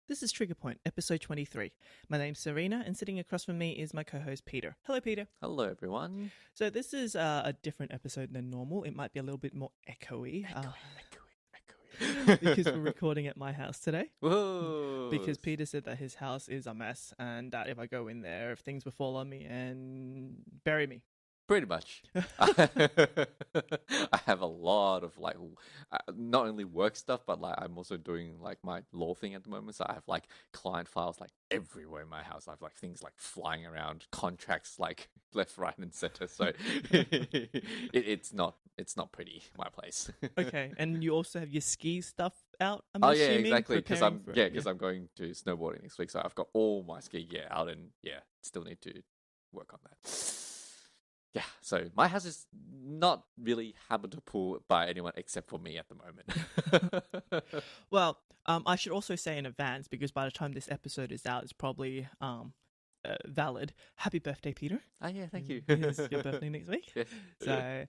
This is Trigger Point, episode 23. My name's Serena, and sitting across from me is my co-host Peter. Hello, Peter. Hello, everyone. So this is a different episode than normal. It might be a little bit more echoey. Echoey. Because we're recording at my house today. Whoa. Because Peter said that his house is a mess, and that if I go in there, if things will fall on me and bury me. Pretty much. I have a lot of not only work stuff, but I'm also doing my law thing at the moment. So I have client files everywhere in my house. I have things flying around, contracts left, right, and center. So it's not pretty, my place. Okay, and you also have your ski stuff out. I'm yeah, assuming, exactly. Because I'm going to snowboarding next week, so I've got all my ski gear out, and still need to work on that. Yeah, so my house is not really habitable by anyone except for me at the moment. Well, I should also say in advance, because by the time this episode is out, it's probably valid. Happy birthday, Peter. Oh, yeah, thank you. It's your birthday next week. Yeah. So,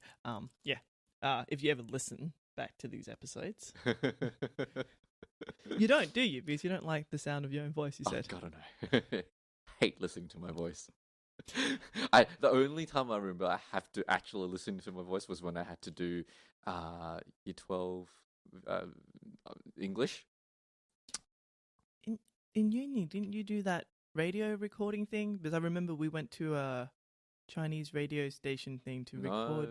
if you ever listen back to these episodes, you don't, do you? Because you don't like the sound of your own voice, you said. Oh, God, I know. Hate listening to my voice. The only time I remember I have to actually listen to my voice was when I had to do year 12 English. In uni, didn't you do that radio recording thing? Because I remember we went to a Chinese radio station thing to record.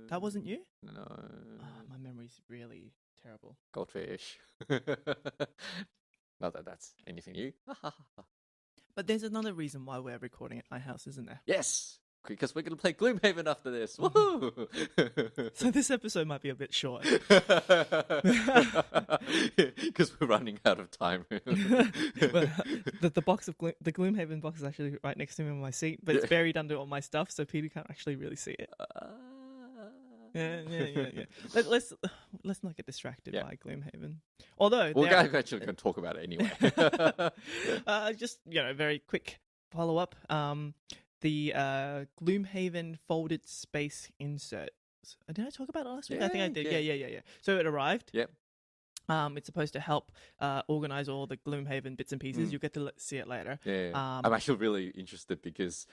That wasn't you? No. Oh, my memory's really terrible. Goldfish. Not that that's anything new. But there's another reason why we're recording at my house, isn't there? Yes, because we're going to play Gloomhaven after this. Woohoo! So this episode might be a bit short. Because we're running out of time. But the box of the Gloomhaven box is actually right next to me on my seat, but it's buried under all my stuff, so Peter can't actually really see it. Yeah. Let's not get distracted by Gloomhaven. Although we're actually going to talk about it anyway. Just very quick follow up. The Gloomhaven folded space insert. Did I talk about it last week? I think I did. Yeah. So it arrived. Yep. It's supposed to help organize all the Gloomhaven bits and pieces. You get to see it later. Yeah. I'm actually really interested because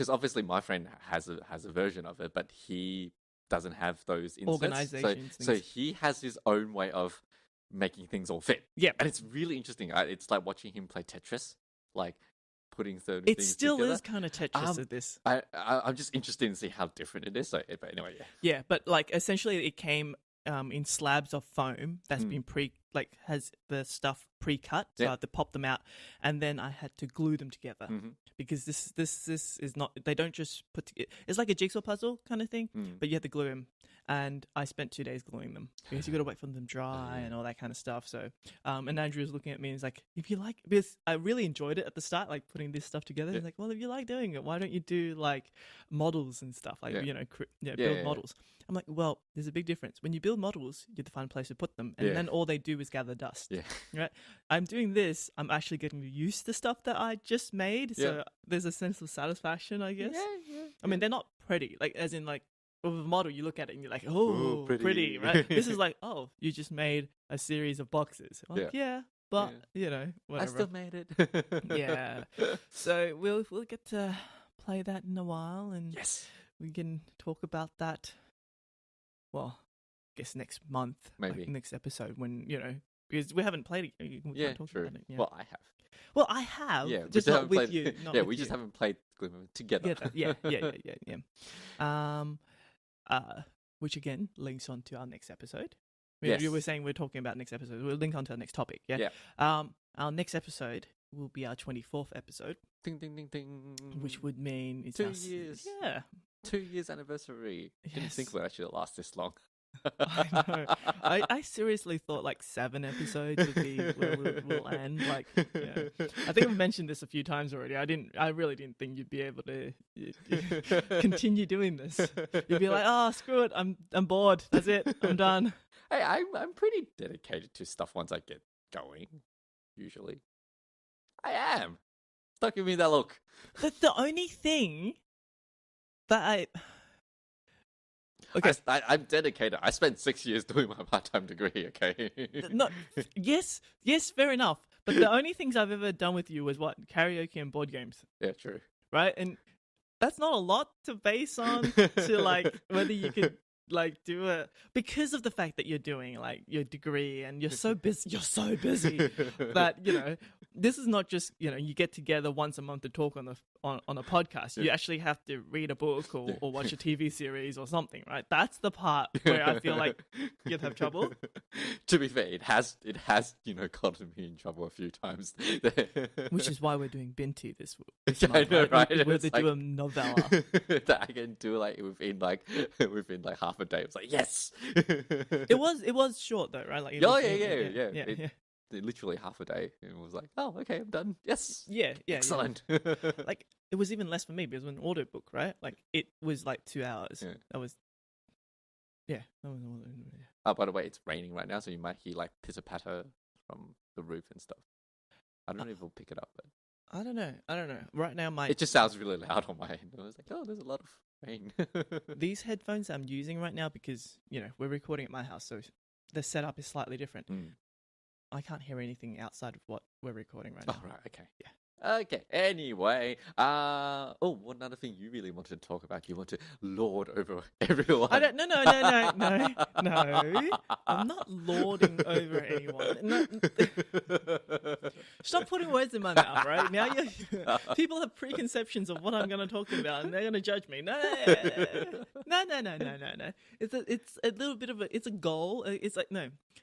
obviously my friend has a version of it, but he doesn't have those inserts. Organizations. So he has his own way of making things all fit. Yeah, and it's really interesting. It's like watching him play Tetris, putting certain it things still together. is kind of Tetris at this. I'm just interested to see how different it is. So, but anyway, yeah. But essentially, it came in slabs of foam that's been has the stuff pre-cut, so I had to pop them out, and then I had to glue them together because this is not. They don't just put together. It's like a jigsaw puzzle kind of thing, but you have to glue them. And I spent 2 days gluing them because you got to wait for them to dry and all that kind of stuff. So, and Andrew was looking at me and he's like, "If you like," because I really enjoyed it at the start, putting this stuff together. He's like, "Well, if you like doing it, why don't you do models and stuff? Build models." I'm like, "Well, there's a big difference. When you build models, you have to find a place to put them, and then all they do is gather dust. Yeah. Right? I'm doing this. I'm actually getting to use the stuff that I just made. So there's a sense of satisfaction, I guess. Yeah. I mean, they're not pretty, as in with a model, you look at it and you're like, oh, pretty, right? This is you just made a series of boxes. But whatever. I still made it. Yeah. So we'll get to play that in a while, and we can talk about that. Well, I guess next month, maybe next episode when because we haven't played it. We can't talk true. about it. Yeah. Well, I have. Well, I have. Yeah, just not with you. We just haven't played Gloomhaven together. Yeah. Which again links on to our next episode. Yes. You were saying we're talking about next episode. We'll link on to our next topic. Yeah. Our next episode will be our 24th episode. Ding ding ding ding. Which would mean it's 2 years. Yeah. 2 years anniversary. Didn't think we'd actually last this long. I know. I seriously thought 7 episodes would be where we'll end. I think I've mentioned this a few times already. I really didn't think you'd be able to continue doing this. You'd be like, oh, screw it, I'm bored. That's it. I'm done. Hey, I'm pretty dedicated to stuff once I get going. Usually, I am. Stop giving me that look. The only thing that Okay. I'm dedicated. I spent 6 years doing my part-time degree. Okay. No, yes, fair enough. But the only things I've ever done with you was what? Karaoke and board games, Yeah, true. right? And that's not a lot to base on to like whether you could like do it because of the fact that you're doing like your degree and you're so busy that this is not just you get together once a month to talk on a podcast. You actually have to read a book or watch a TV series or something, right? That's the part where I feel like you'd have trouble. To be fair, it has gotten me in trouble a few times. Which is why we're doing Binti this Yeah, month, I know, right? Where It's they like- do a novella. that I can do like within like half a day. It's like yes. It was short though, right? Like it Oh was- yeah. Literally half a day. It was like, oh, okay, I'm done. Yes. Yeah. Excellent. Like it was even less for me because it was an audiobook, right? Like it was like 2 hours. Yeah. That was yeah. Oh, by the way, it's raining right now, so you might hear like pitter patter from the roof and stuff. I don't know if we'll pick it up, but I don't know. Right now, it just sounds really loud on my end. I was like, oh, there's a lot of rain. these headphones I'm using right now because we're recording at my house, so the setup is slightly different. I can't hear anything outside of what we're recording right now. Oh, right. Okay. Yeah. Okay. Anyway, one other thing you really wanted to talk about. You want to lord over everyone. I don't. No. I'm not lording over anyone. No. Stop putting words in my mouth, right? Now people have preconceptions of what I'm going to talk about, and they're going to judge me. No. It's a little bit of it's a goal. It's like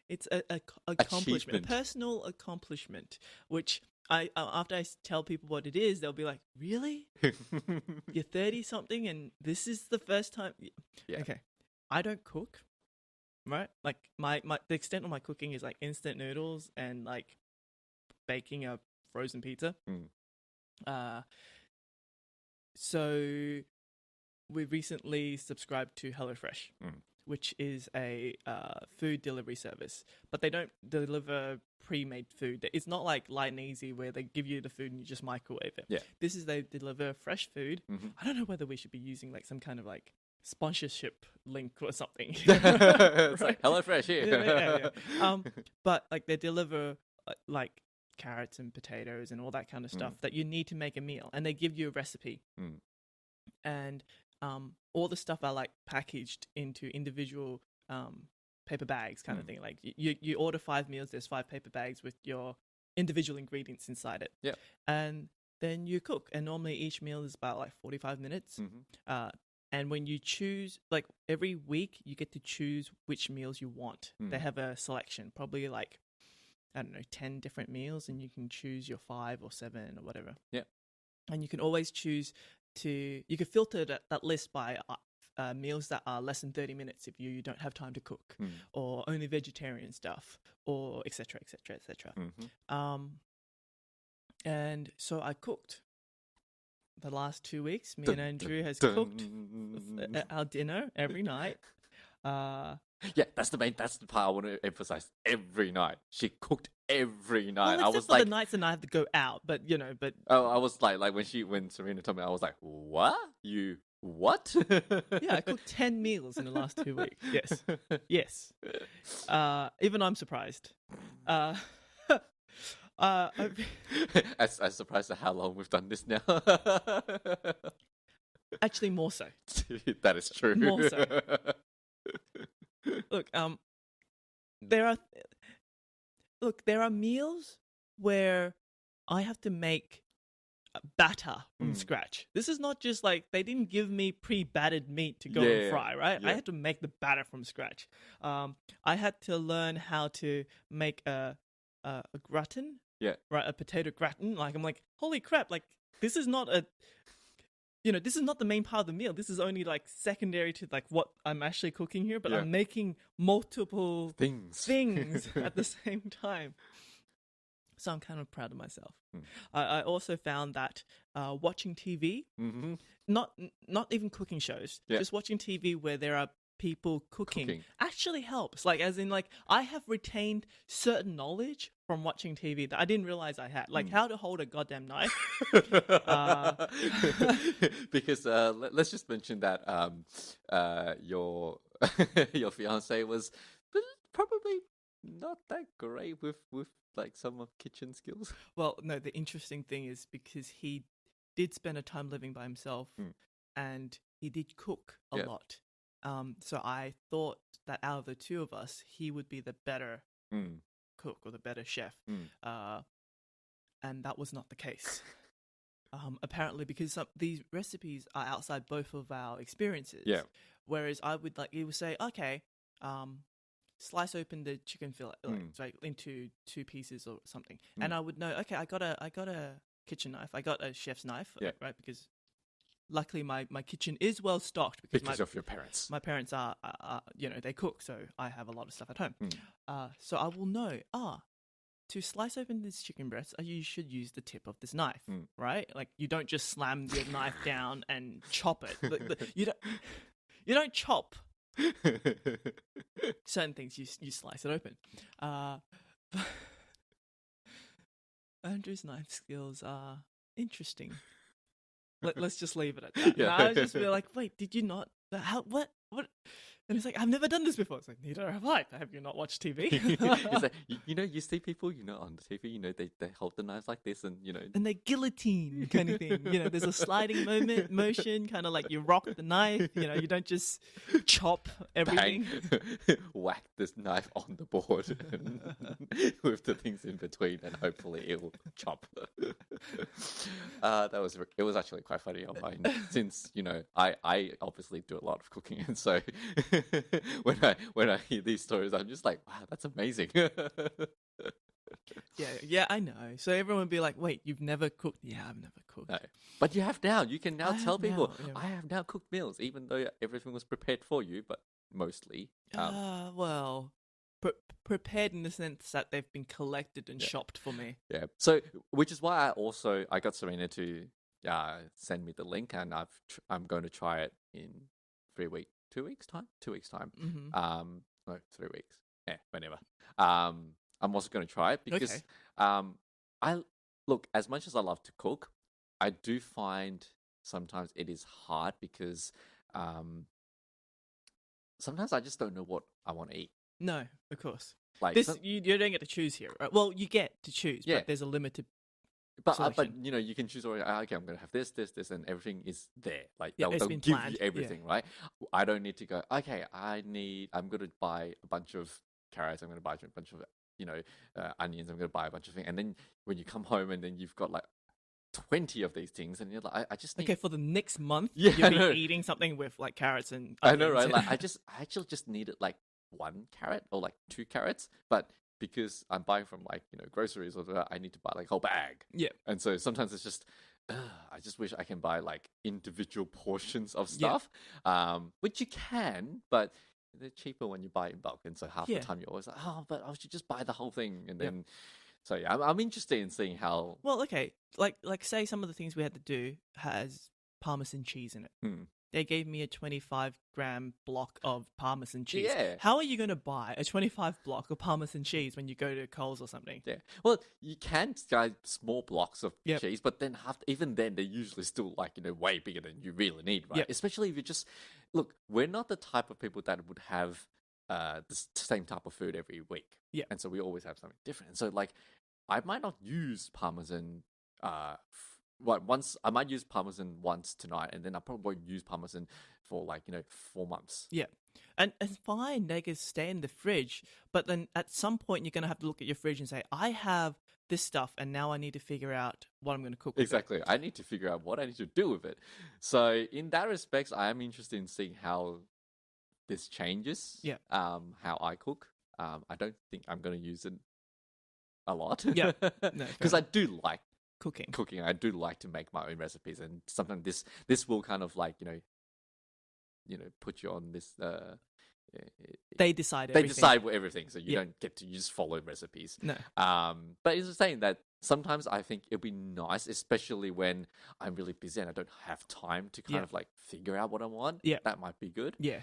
it's a accomplishment, a personal accomplishment, which. After I tell people what it is, they'll be like, "Really? You're 30-something and this is the first time?" Yeah. Okay. I don't cook, right? Like the extent of my cooking is like instant noodles and like baking a frozen pizza. So we recently subscribed to HelloFresh, which is a food delivery service, but they don't deliver pre-made food. It's not like Light and Easy where they give you the food and you just microwave it. Yeah. This is they deliver fresh food. I don't know whether we should be using like some kind of like sponsorship link or something. It's like HelloFresh here. Yeah. But like they deliver like carrots and potatoes and all that kind of stuff that you need to make a meal, and they give you a recipe. And all the stuff are like packaged into individual paper bags kind of thing. Like you order 5 meals, there's 5 paper bags with your individual ingredients inside it. Yeah. And then you cook, and normally each meal is about like 45 minutes. And when you choose, like every week you get to choose which meals you want. They have a selection, probably like, I don't know, 10 different meals, and you can choose your 5 or 7 or whatever. Yeah. And you can always choose you can filter that list by meals that are less than 30 minutes if you don't have time to cook, or only vegetarian stuff, or etc. And so I cooked the last 2 weeks. Me and Andrew has cooked our dinner every night. Yeah, that's the part I want to emphasize. Every night, she cooked every night. Well, I was for like, the nights and I have to go out, but I was like when Serena told me, I was like, what? What? Yeah, I cooked 10 meals in the last 2 weeks. Yes. Even I'm surprised. I'm surprised at how long we've done this now. Actually, more so. That is true. More so. Look, there are meals where I have to make batter from scratch. This is not just like they didn't give me pre-battered meat to go and fry, right? Yeah. I had to make the batter from scratch. I had to learn how to make a gratin. Yeah. Right, a potato gratin. Like I'm like, holy crap! Like this is not this is not the main part of the meal. This is only like secondary to like what I'm actually cooking here. But I'm making multiple things at the same time. So I'm kind of proud of myself. I also found that watching TV, not even cooking shows, just watching TV where there are people cooking Cooking. actually helps. Like, as in, like, I have retained certain knowledge from watching TV that I didn't realize I had, like how to hold a goddamn knife. Because let's just mention that your your fiance was probably not that great with like some of kitchen skills. Well, no, the interesting thing is because he did spend a time living by himself and he did cook a lot. So I thought that out of the two of us, he would be the better cook or the better chef. And that was not the case. Apparently, because these recipes are outside both of our experiences. Yeah. Whereas I would he would say, okay, slice open the chicken fillet like into 2 pieces or something, and I would know. Okay, I got a kitchen knife. I got a chef's knife, right? Because luckily my kitchen is well stocked because of your parents. My parents are they cook, so I have a lot of stuff at home. So I will know. To slice open this chicken breast, you should use the tip of this knife, right? Like you don't just slam your knife down and chop it. You don't chop certain things. You slice it open. Andrew's knife skills are interesting. Let's just leave it at that. Yeah. And I would just be like, wait, did you not? How? What? And he's like, I've never done this before. It's like, neither have I. Have you not watched TV? It's like, you see people, on the TV, they hold the knives like this and, And they guillotine kind of thing. There's a sliding motion, kind of like you rock the knife. You don't just chop everything. Bang, whack this knife on the board with the things in between, and hopefully it will chop. It was actually quite funny on mine, since I obviously do a lot of cooking, and so when I hear these stories, I'm just like, wow, that's amazing. Yeah, I know. So everyone would be like, wait, you've never cooked? Yeah, I've never cooked. No. But you have now. You can now tell people, yeah. I have now cooked meals, even though everything was prepared for you, but mostly. Well, prepared in the sense that they've been collected and shopped for me. Yeah. So, which is why I got Serena to send me the link, and I'm going to try it in 2 weeks time. Mm-hmm. No, 3 weeks. Yeah, whenever. I'm also going to try it because I look, as much as I love to cook, I do find sometimes it is hard because sometimes I just don't know what I want to eat. No, of course. Like you don't get to choose here, right? Well, you get to choose, but there's a limited. But you can choose already. Okay, I'm gonna have this, and everything is there. Like they'll give planned. you everything, right? I don't need to go. Okay, I'm gonna buy a bunch of carrots. I'm gonna buy a bunch of onions. I'm gonna buy a bunch of things. And then when you come home, and then you've got like 20 of these things, and you're like, I just need... Okay, for the next month, you'll be eating something with like carrots and onions. I know, right? Like I actually just needed like 1 carrot or like 2 carrots, but because I'm buying from like groceries or whatever, I need to buy like a whole bag. Yeah. And so sometimes it's just I just wish I can buy like individual portions of stuff. Which you can, but they're cheaper when you buy in bulk, and so half the time you're always like, oh, but I should just buy the whole thing. And then so yeah, I'm interested in seeing how... Well, okay, like say some of the things we had to do has Parmesan cheese in it. They gave me a 25-gram block of Parmesan cheese. Yeah. How are you going to buy a 25 block of Parmesan cheese when you go to Coles or something? Yeah. Well, you can buy small blocks of cheese, but then even then, they're usually still like, way bigger than you really need, right? Yep. Especially if you just... Look, we're not the type of people that would have the same type of food every week. Yeah. And so we always have something different. And so, like, I might not use Parmesan... I might use Parmesan once tonight, and then I probably won't use Parmesan for 4 months. Yeah, and it's fine. They can stay in the fridge, but then at some point you're gonna have to look at your fridge and say, I have this stuff, and now I need to figure out what I'm gonna cook with Exactly. I need to figure out what I need to do with it. So in that respect, I am interested in seeing how this changes. Yeah. How I cook. I don't think I'm gonna use it a lot. Yeah. No, because I do like cooking. I do like to make my own recipes, and sometimes this will kind of like put you on this They decide they everything. decide everything, so you Yeah. don't get to just follow recipes. No. But it's just saying that sometimes I think it'd be nice, especially when I'm really busy and I don't have time to kind Yeah. of like figure out what I want. Yeah. That might be good. Yeah.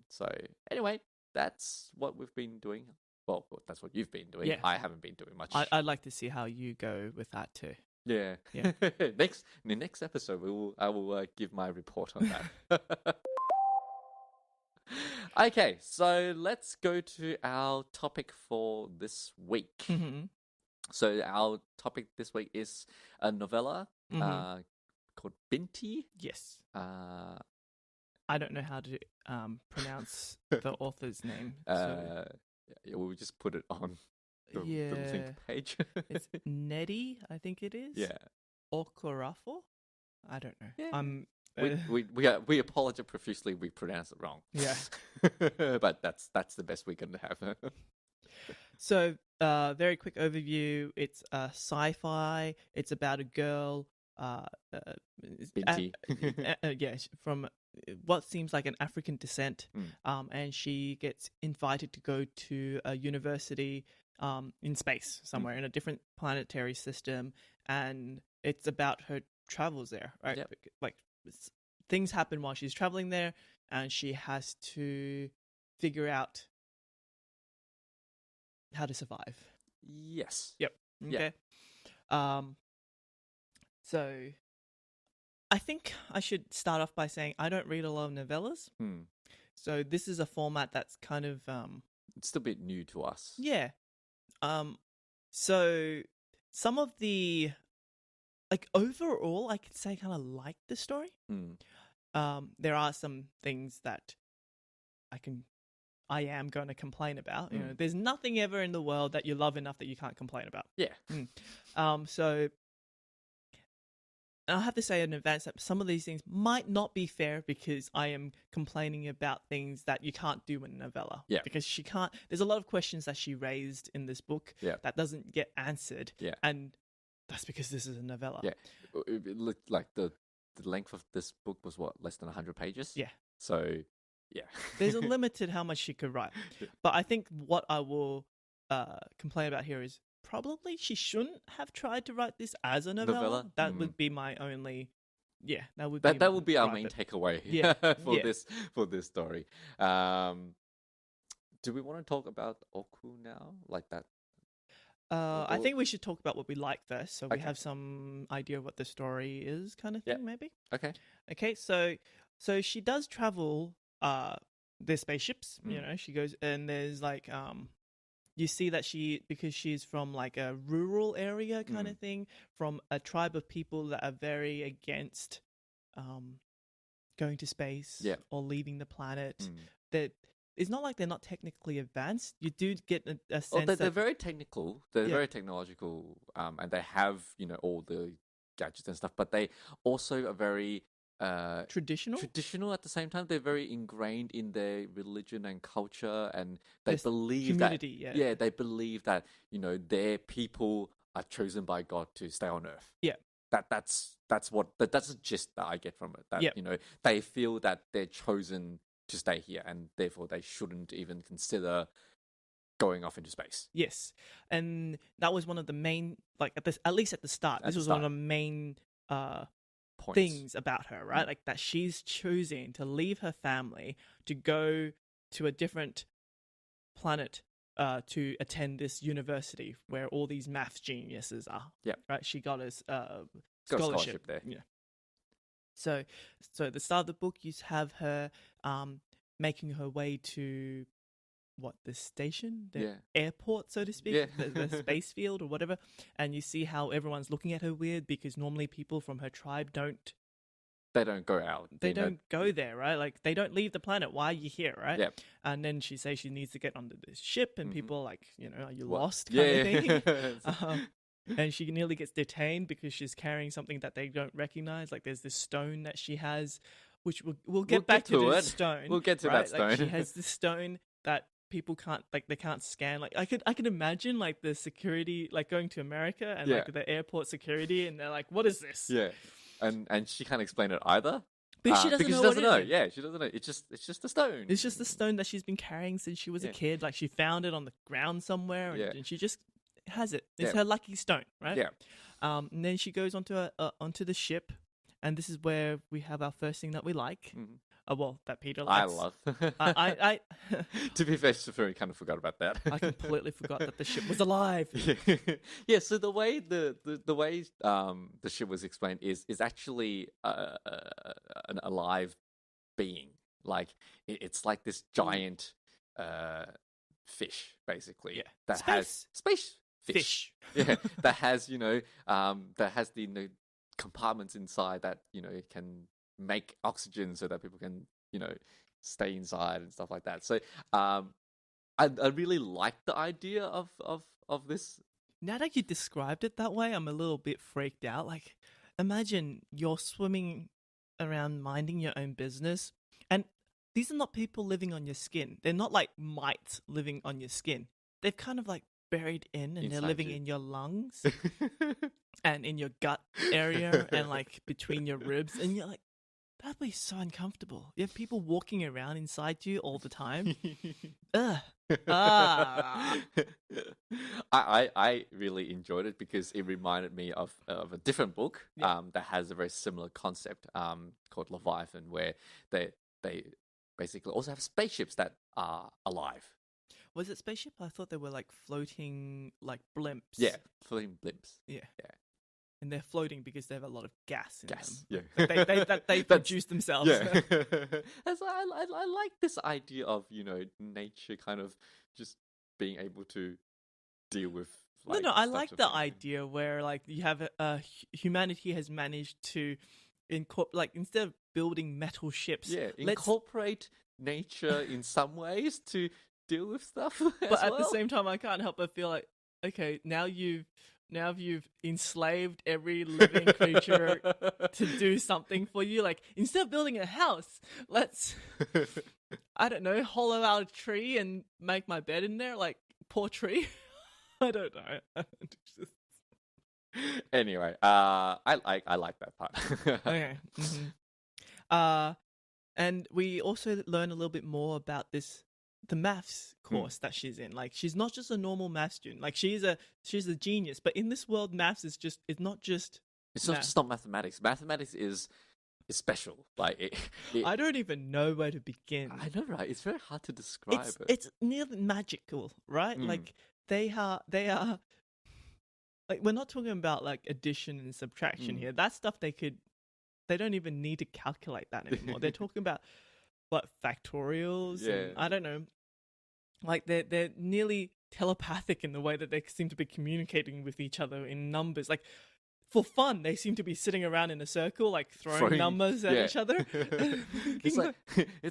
So anyway, that's what we've been doing. Well, that's what you've been doing. Yeah. I haven't been doing much. I'd like to see how you go with that too. Yeah. Yeah. In the next episode, I will give my report on that. Okay, so let's go to our topic for this week. Mm-hmm. So our topic this week is a novella Mm-hmm. called Binti. Yes. Uh, I don't know how to pronounce the author's name. So, we'll just put it on the link page. It's Nettie, I think it is. Yeah. Okorafo? I don't know. Yeah. We apologize profusely. We pronounce it wrong. Yeah. But that's the best we can have. So, very quick overview. It's sci-fi. It's about a girl. Binti. Yeah, from what seems like an African descent. And she gets invited to go to a university in space somewhere in a different planetary system, and it's about her travels there, right? Yep. Like things happen while she's traveling there, and she has to figure out how to survive. Yes. Yep. Okay. Yeah. So I think I should start off by saying I don't read a lot of novellas. So this is a format that's kind of it's still a bit new to us. Yeah. So some of the overall I could say kind of like the story. There are some things that I am going to complain about. You know, there's nothing ever in the world that you love enough that you can't complain about. Yeah. So I'll have to say in advance that some of these things might not be fair because I am complaining about things that you can't do in a novella. Yeah. Because she can't. There's a lot of questions that she raised in this book that doesn't get answered. Yeah. And that's because this is a novella. Yeah. It looked like the length of this book was less than 100 pages? Yeah. So, yeah. There's a limited how much she could write. But I think what I will complain about here is probably she shouldn't have tried to write this as a novella. That would be my only. Yeah, that would be our main takeaway. For this story. Do we want to talk about Oku now, like that? I think we should talk about what we like first, so we have some idea of what the story is, kind of thing, maybe. Okay. So she does travel. Their spaceships. You know, she goes and there's like you see that because she's from like a rural area kind of thing, from a tribe of people that are very against going to space or leaving the planet. That it's not like they're not technically advanced. You do get a sense that they're very technical. They're very technological, and they have all the gadgets and stuff. But they also are very traditional at the same time. They're very ingrained in their religion and culture, and they believe community, that they believe that their people are chosen by God to stay on Earth. That's the gist that I get from it. That they feel that they're chosen to stay here, and therefore they shouldn't even consider going off into space. Yes, and that was one of the main, like at least at the start. This was one of the main things about her, right? Like that she's choosing to leave her family to go to a different planet to attend this university where all these math geniuses are. Right. She got a scholarship there. Yeah. So at the start of the book, you have her making her way to the station, the airport, so to speak, the space field or whatever, and you see how everyone's looking at her weird because normally people from her tribe don't go out. They don't go there, right? Like they don't leave the planet. Why are you here, right? And then she says she needs to get onto this ship, and people are like, are you lost? Kind of thing. And she nearly gets detained because she's carrying something that they don't recognize. Like there's this stone that she has, which we'll get back to this stone. We'll get to that stone. Like she has this stone that people can't, like they can't scan. Like I could imagine like the security, like going to America and like the airport security, and they're like, what is this? And she can't explain it either. But she doesn't because know she what doesn't it know. is. Yeah, she doesn't know. It's just a stone. It's just the stone that she's been carrying since she was a kid. Like she found it on the ground somewhere, and she just has it. It's her lucky stone, right? Yeah. And then she goes onto the ship, and this is where we have our first thing that we like. Well, that Peter I likes. love. I To be fair, Sophia kind of forgot about that. I completely forgot that the ship was alive. Yeah. So the way the ship was explained is actually an alive being. Like it's like this giant fish, basically. Yeah. That has space fish. Yeah. That has that has the compartments inside that can make oxygen so that people can stay inside and stuff like that. So I really like the idea of this. Now that you described it that way, I'm a little bit freaked out. Like, imagine you're swimming around minding your own business, and these are not people living on your skin. They're not like mites living on your skin. They've kind of like buried in, and they're living in your lungs and in your gut area and like between your ribs, and you're like, that'd be so uncomfortable. You have people walking around inside you all the time. Ugh. I really enjoyed it because it reminded me of a different book that has a very similar concept called Leviathan, where they basically also have spaceships that are alive. Was it spaceship? I thought they were like floating like blimps. Yeah, floating blimps. Yeah. Yeah. And they're floating because they have a lot of gas in them. Yeah. They produce themselves. Yeah. I like this idea of, nature kind of just being able to deal with like, I like the idea where like you have humanity has managed to incorporate, like, instead of building metal ships, incorporate nature in some ways to deal with stuff. But at the same time, I can't help but feel like, okay, now you've enslaved every living creature to do something for you. Like, instead of building a house, let's, I don't know, hollow out a tree and make my bed in there. Like, poor tree. I don't know. Anyway, I like that part. Okay. Mm-hmm. And we also learn a little bit more about the maths course that she's in. Like, she's not just a normal math student. Like, she's a genius. But in this world, maths is not just mathematics. Mathematics is special. Like I don't even know where to begin. I know, right? It's very hard to describe it. It's nearly magical, right? Like they are like, we're not talking about like addition and subtraction here. That stuff they don't even need to calculate that anymore. They're talking about what, factorials and I don't know. Like they're nearly telepathic in the way that they seem to be communicating with each other in numbers. Like, for fun, they seem to be sitting around in a circle, like throwing numbers at each other. It's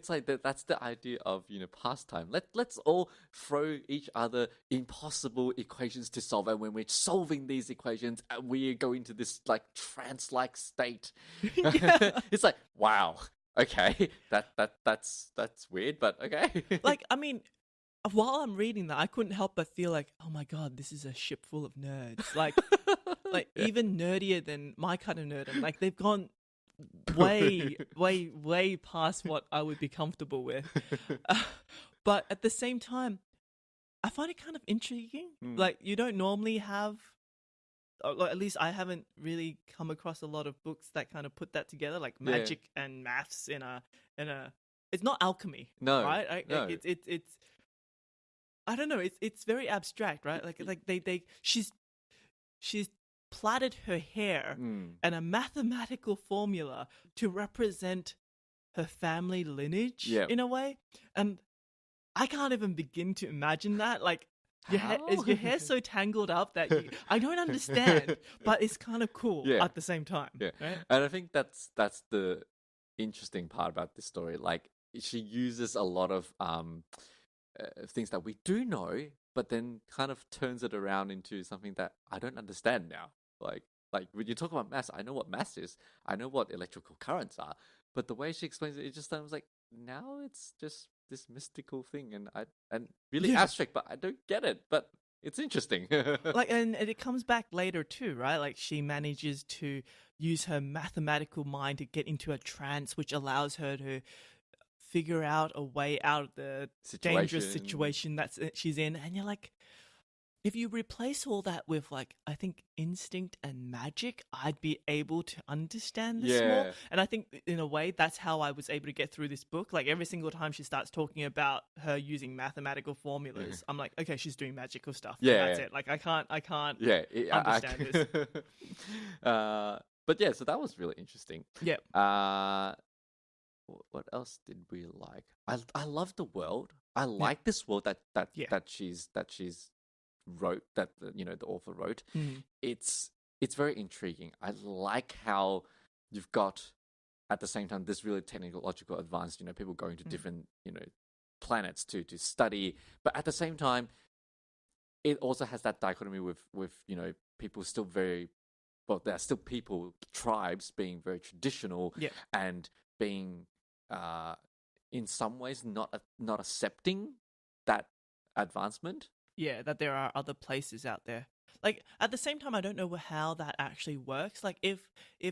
like that's the idea of pastime. Let's all throw each other impossible equations to solve, and when we're solving these equations, we go into this like trance-like state. It's like, wow, okay, that's weird, but okay. Like, I mean, while I'm reading that, I couldn't help but feel like, oh my god, this is a ship full of nerds. Like, even nerdier than my kind of nerd. And like, they've gone way, way, way past what I would be comfortable with. But at the same time, I find it kind of intriguing. Like, you don't normally have, or at least I haven't really come across a lot of books that kind of put that together, like magic and maths in a. It's not alchemy, no, right? No. It's I don't know. It's very abstract, right? Like she's plaited her hair and a mathematical formula to represent her family lineage in a way, and I can't even begin to imagine that. Like, is your hair so tangled up that I don't understand, but it's kind of cool at the same time. Yeah, right? And I think that's the interesting part about this story. Like, she uses a lot of things that we do know, but then kind of turns it around into something that I don't understand now. Like when you talk about maths, I know what maths is, I know what electrical currents are, but the way she explains it, it just sounds like now it's just this mystical thing, and really abstract, but I don't get it. But it's interesting. Like, and it comes back later too, right? Like, she manages to use her mathematical mind to get into a trance, which allows her to figure out a way out of the dangerous situation that she's in. And you're like, if you replace all that with, like, I think instinct and magic, I'd be able to understand this more. And I think in a way that's how I was able to get through this book. Like, every single time she starts talking about her using mathematical formulas, I'm like, okay, she's doing magical stuff. Yeah, that's it. Like, I can't understand this. But yeah, so that was really interesting. Yeah. What else did we like? I love the world. I like this world that she's wrote, that the author wrote. It's very intriguing. I like how you've got at the same time this really technological advance, people going to different planets to study, but at the same time it also has that dichotomy with people still very well, there are still people, tribes being very traditional and being in some ways not accepting that advancement. Yeah, that there are other places out there. Like, at the same time, I don't know how that actually works. Like, if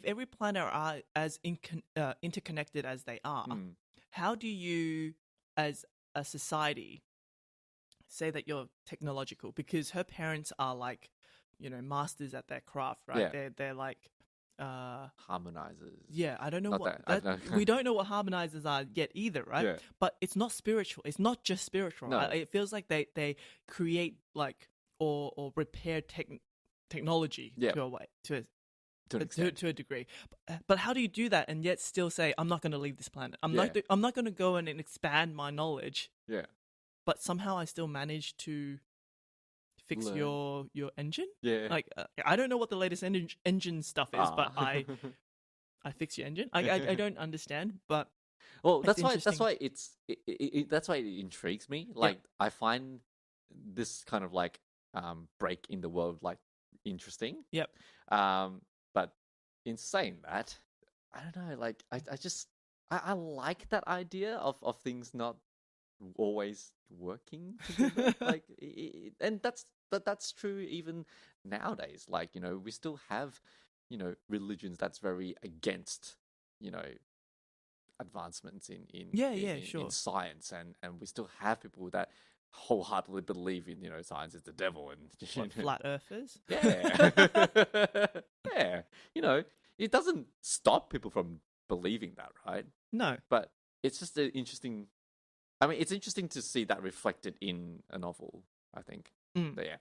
every planet are as interconnected as they are, how do you, as a society, say that you're technological? Because her parents are like, masters at their craft, right? Yeah. They're like harmonizers. Yeah, I don't know Not we don't know what harmonizers are yet either, right? Yeah. But it's not spiritual. It's not just spiritual. No. It feels like they create, like, or repair technology to a way, to a degree. But how do you do that and yet still say, I'm not going to leave this planet? I'm not going to go in and expand my knowledge. Yeah. But somehow I still manage to fix your engine. Yeah. Like, I don't know what the latest engine stuff is, but I fix your engine. I don't understand, but well, that's why it intrigues me. Like, I find this kind of like break in the world like interesting. Yep. But in saying that, I don't know. Like, I like that idea of things not always working together. Like, and that's true even nowadays. Like, we still have religions that's very against advancements in science, and we still have people that wholeheartedly believe in science is the devil, and flat earthers. Yeah. It doesn't stop people from believing that, right? No, but it's just an interesting. I mean, it's interesting to see that reflected in a novel, I think. But yeah.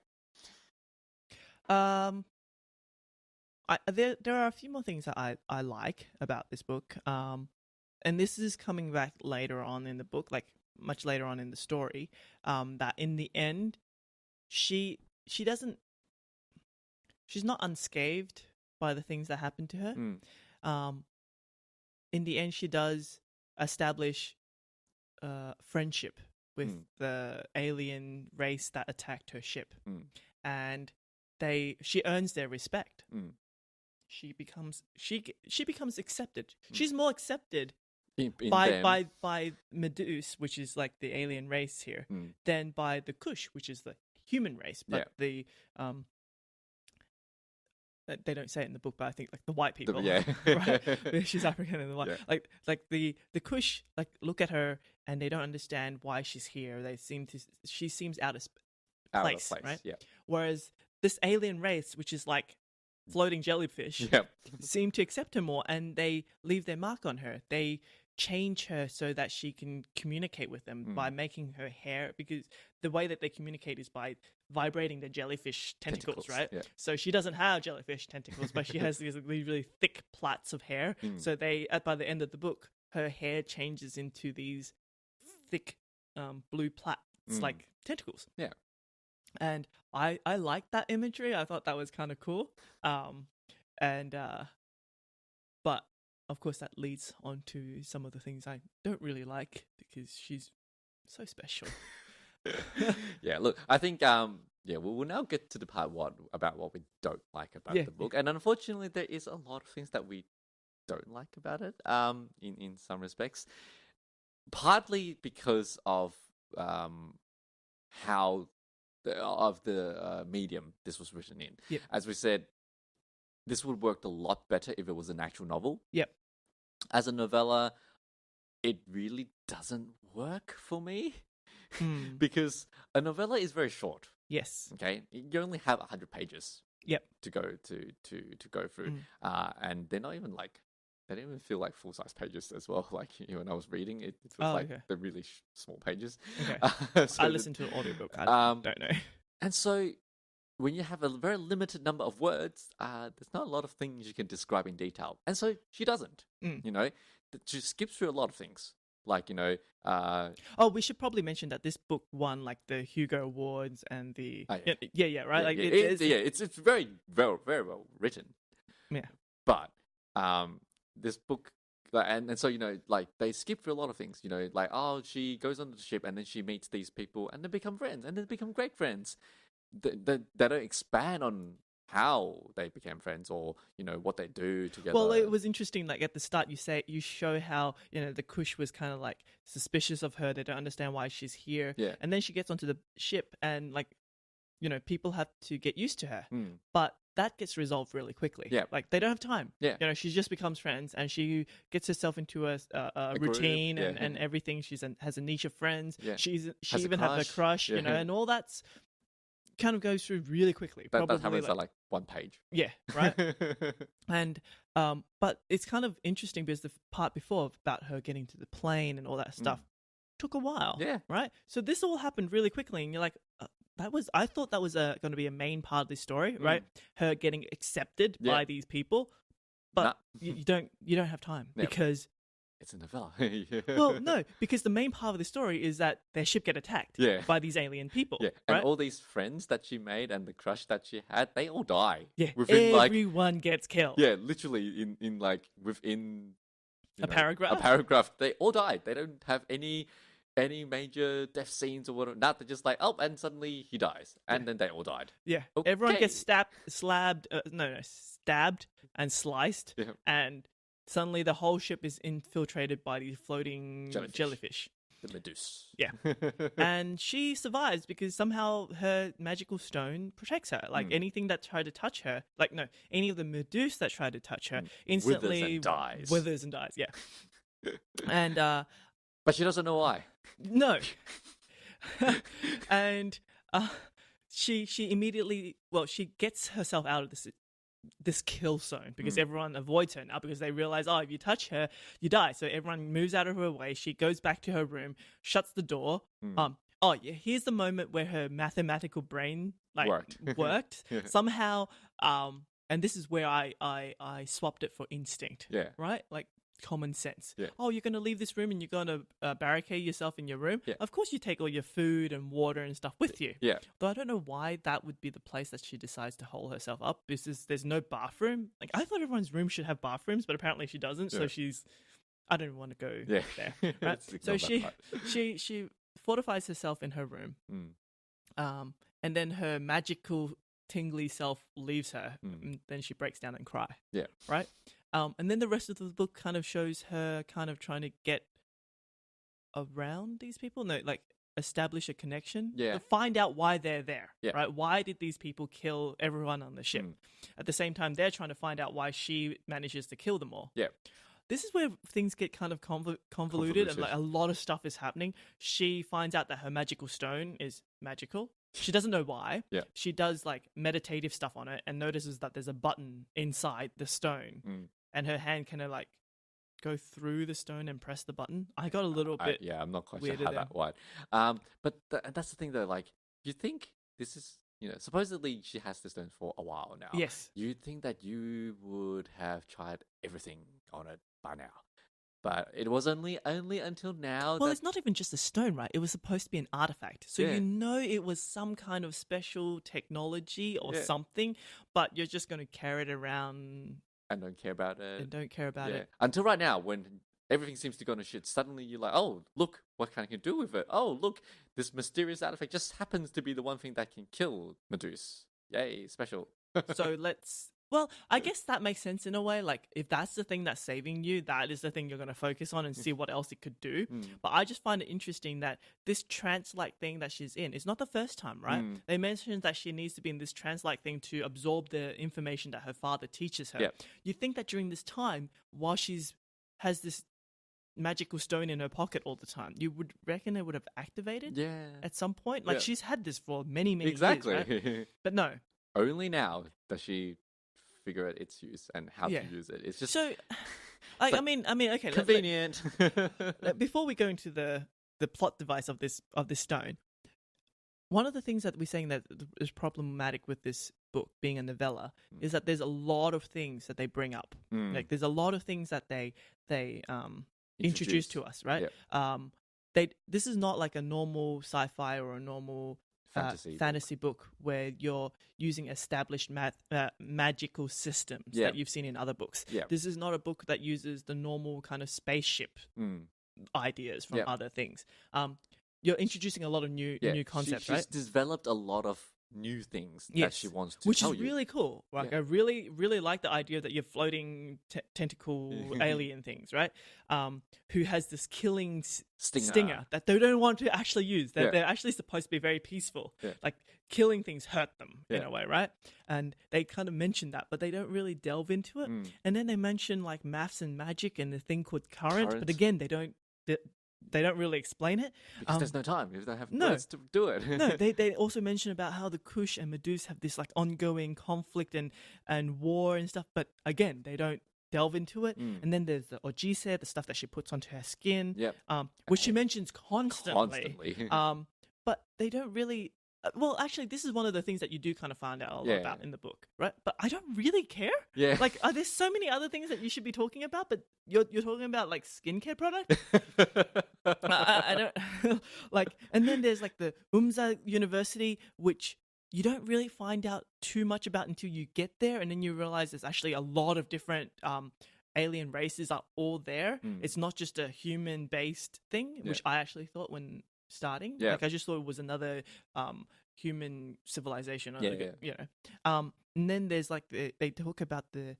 There are a few more things that I like about this book. And this is coming back later on in the book, like much later on in the story. That in the end, she's not unscathed by the things that happen to her. In the end, she does establish friendship with the alien race that attacked her ship, and she earns their respect. She becomes accepted. She's more accepted by Meduse, which is like the alien race here, than by the Kush, which is the human race. But the they don't say it in the book, but I think like the white people, right? She's African and the white, like the Kush, like, look at her and they don't understand why she's here. She seems out of place, right? Yeah. Whereas this alien race, which is like floating jellyfish, seem to accept her more, and they leave their mark on her. They change her so that she can communicate with them by making her hair, because the way that they communicate is by vibrating the jellyfish tentacles, right? Yeah. So she doesn't have jellyfish tentacles, but she has these really thick plaits of hair. So by the end of the book, her hair changes into these thick blue plaits, like tentacles. Yeah. And I liked that imagery. I thought that was kind of cool. But of course that leads on to some of the things I don't really like, because she's so special. Yeah, look, I think we'll now get to the part about what we don't like about the book. And unfortunately there is a lot of things that we don't like about it, in some respects. Partly because of how the medium this was written in. Yep. As we said, this would work a lot better if it was an actual novel. Yep. As a novella, it really doesn't work for me because a novella is very short. Yes. Okay, you only have 100 pages. Yep. To go through, and they're not even like they don't even feel like full-size pages as well. Like when I was reading it, it feels like they're really small pages. Okay. So I listen to an audiobook. I don't know. And so when you have a very limited number of words, there's not a lot of things you can describe in detail. And so she doesn't. You know, she skips through a lot of things. Like, you know... we should probably mention that this book won, like, the Hugo Awards and the... right? It's very, very, very well written. Yeah. But this book... And so, you know, like, they skip through a lot of things. You know, like, she goes on the ship and then she meets these people and they become friends. And they become great friends. They don't expand on how they became friends or, you know, what they do together. Well, it was interesting, like at the start you show how, you know, the Kush was kind of like suspicious of her. They don't understand why she's here. Yeah. And then she gets onto the ship and, like, you know, people have to get used to her. But that gets resolved really quickly. Yeah. Like, they don't have time. Yeah. You know, she just becomes friends and she gets herself into a routine and everything. Has a niche of friends. Yeah. She even has a crush, you know, and all that's kind of goes through really quickly. That happens at like one page. Yeah, right. And but it's kind of interesting because the part before about her getting to the plane and all that stuff took a while. Yeah, right. So this all happened really quickly, and you're like, I thought that was going to be a main part of this story, right? Her getting accepted by these people, but you don't have time because. It's a novella. Well, no, because the main part of the story is that their ship get attacked by these alien people. Yeah, and all these friends that she made and the crush that she had, they all die. Yeah, everyone gets killed. Yeah, literally within a paragraph. A paragraph, they all died. They don't have any major death scenes or whatever. Not they're just like, and suddenly he dies, and then they all died. Yeah, everyone gets stabbed and sliced, and suddenly the whole ship is infiltrated by these floating jellyfish. The Medusa. Yeah. And she survives because somehow her magical stone protects her. Like anything that tried to touch her, any of the Medusa that tried to touch her instantly withers and dies. Yeah. And but she doesn't know why. No. And she immediately, she gets herself out of this kill zone because everyone avoids her now because they realize, if you touch her, you die. So everyone moves out of her way. She goes back to her room, shuts the door. Here's the moment where her mathematical brain worked. Somehow. And this is where I swapped it for instinct. Yeah. Right? Like common sense. Yeah. You're going to leave this room and you're going to barricade yourself in your room. Yeah. Of course you take all your food and water and stuff with you. Yeah. Though I don't know why that would be the place that she decides to hole herself up because there's no bathroom. Like I thought everyone's room should have bathrooms, but apparently she doesn't. Yeah. So I don't want to go there. Right? So she fortifies herself in her room. And then her magical tingly self leaves her. And then she breaks down and cry. Yeah. Right? And then the rest of the book kind of shows her kind of trying to get around these people. No, like establish a connection. Yeah. To find out why they're there. Yeah. Right? Why did these people kill everyone on the ship? At the same time, they're trying to find out why she manages to kill them all. Yeah. This is where things get kind of convoluted and like a lot of stuff is happening. She finds out that her magical stone is magical. She doesn't know why. Yeah. She does like meditative stuff on it and notices that there's a button inside the stone. And her hand kind of like go through the stone and press the button. I got a little bit I'm not quite sure how that wide. But that's the thing though, like you think this is, supposedly she has the stone for a while now. Yes. You'd think that you would have tried everything on it by now. But it was only until now. Well, it's not even just a stone, right? It was supposed to be an artifact. So it was some kind of special technology or something, but you're just going to carry it around. And don't care about it. Until right now, when everything seems to go to shit, suddenly you're like, oh, look, what can I do with it? Oh, look, this mysterious artifact just happens to be the one thing that can kill Medusa. Yay, special. So let's Well, I guess that makes sense in a way. Like, if that's the thing that's saving you, that is the thing you're going to focus on and see what else it could do. But I just find it interesting that this trance-like thing that she's in, it's not the first time, right? They mentioned that she needs to be in this trance-like thing to absorb the information that her father teaches her. Yep. You think that during this time, while has this magical stone in her pocket all the time, you would reckon it would have activated at some point? Like, she's had this for many, many years, right? But no. Only now does she figure out its use and how to use it. It's just so. I mean, okay. Convenient. Before we go into the plot device of this stone, one of the things that we're saying that is problematic with this book being a novella is that there's a lot of things that they bring up. Like, there's a lot of things that they introduce to us, right? Yep. This is not like a normal sci-fi or a normal fantasy book where you're using established magical systems that you've seen in other books. Yep. This is not a book that uses the normal kind of spaceship ideas from other things. You're introducing a lot of new concepts, right? She's developed a lot of new things that she wants to tell you. Which is really cool. Like, I really, really like the idea that you're floating tentacle alien things, right? Who has this killing stinger that they don't want to actually use. They're actually supposed to be very peaceful. Like, killing things hurt them in a way, right? And they kind of mention that, but they don't really delve into it. And then they mention like maths and magic and the thing called current. But again, they don't really explain it. Because there's no time. If they have words to do it. No, they also mention about how the Kush and Meduse have this like ongoing conflict and war and stuff. But again, they don't delve into it. And then there's the Ojise, the stuff that she puts onto her skin, which she mentions constantly. But they don't really... Well, actually, this is one of the things that you do kind of find out a lot about in the book, right? But I don't really care. Yeah. Like, are there so many other things that you should be talking about, but you're talking about like skincare products? I don't like. And then there's like the Umza University, which you don't really find out too much about until you get there, and then you realize there's actually a lot of different alien races are all there. It's not just a human-based thing, which I actually thought when starting. Like, I just thought it was another human civilization. You know. And then there's like they talk about the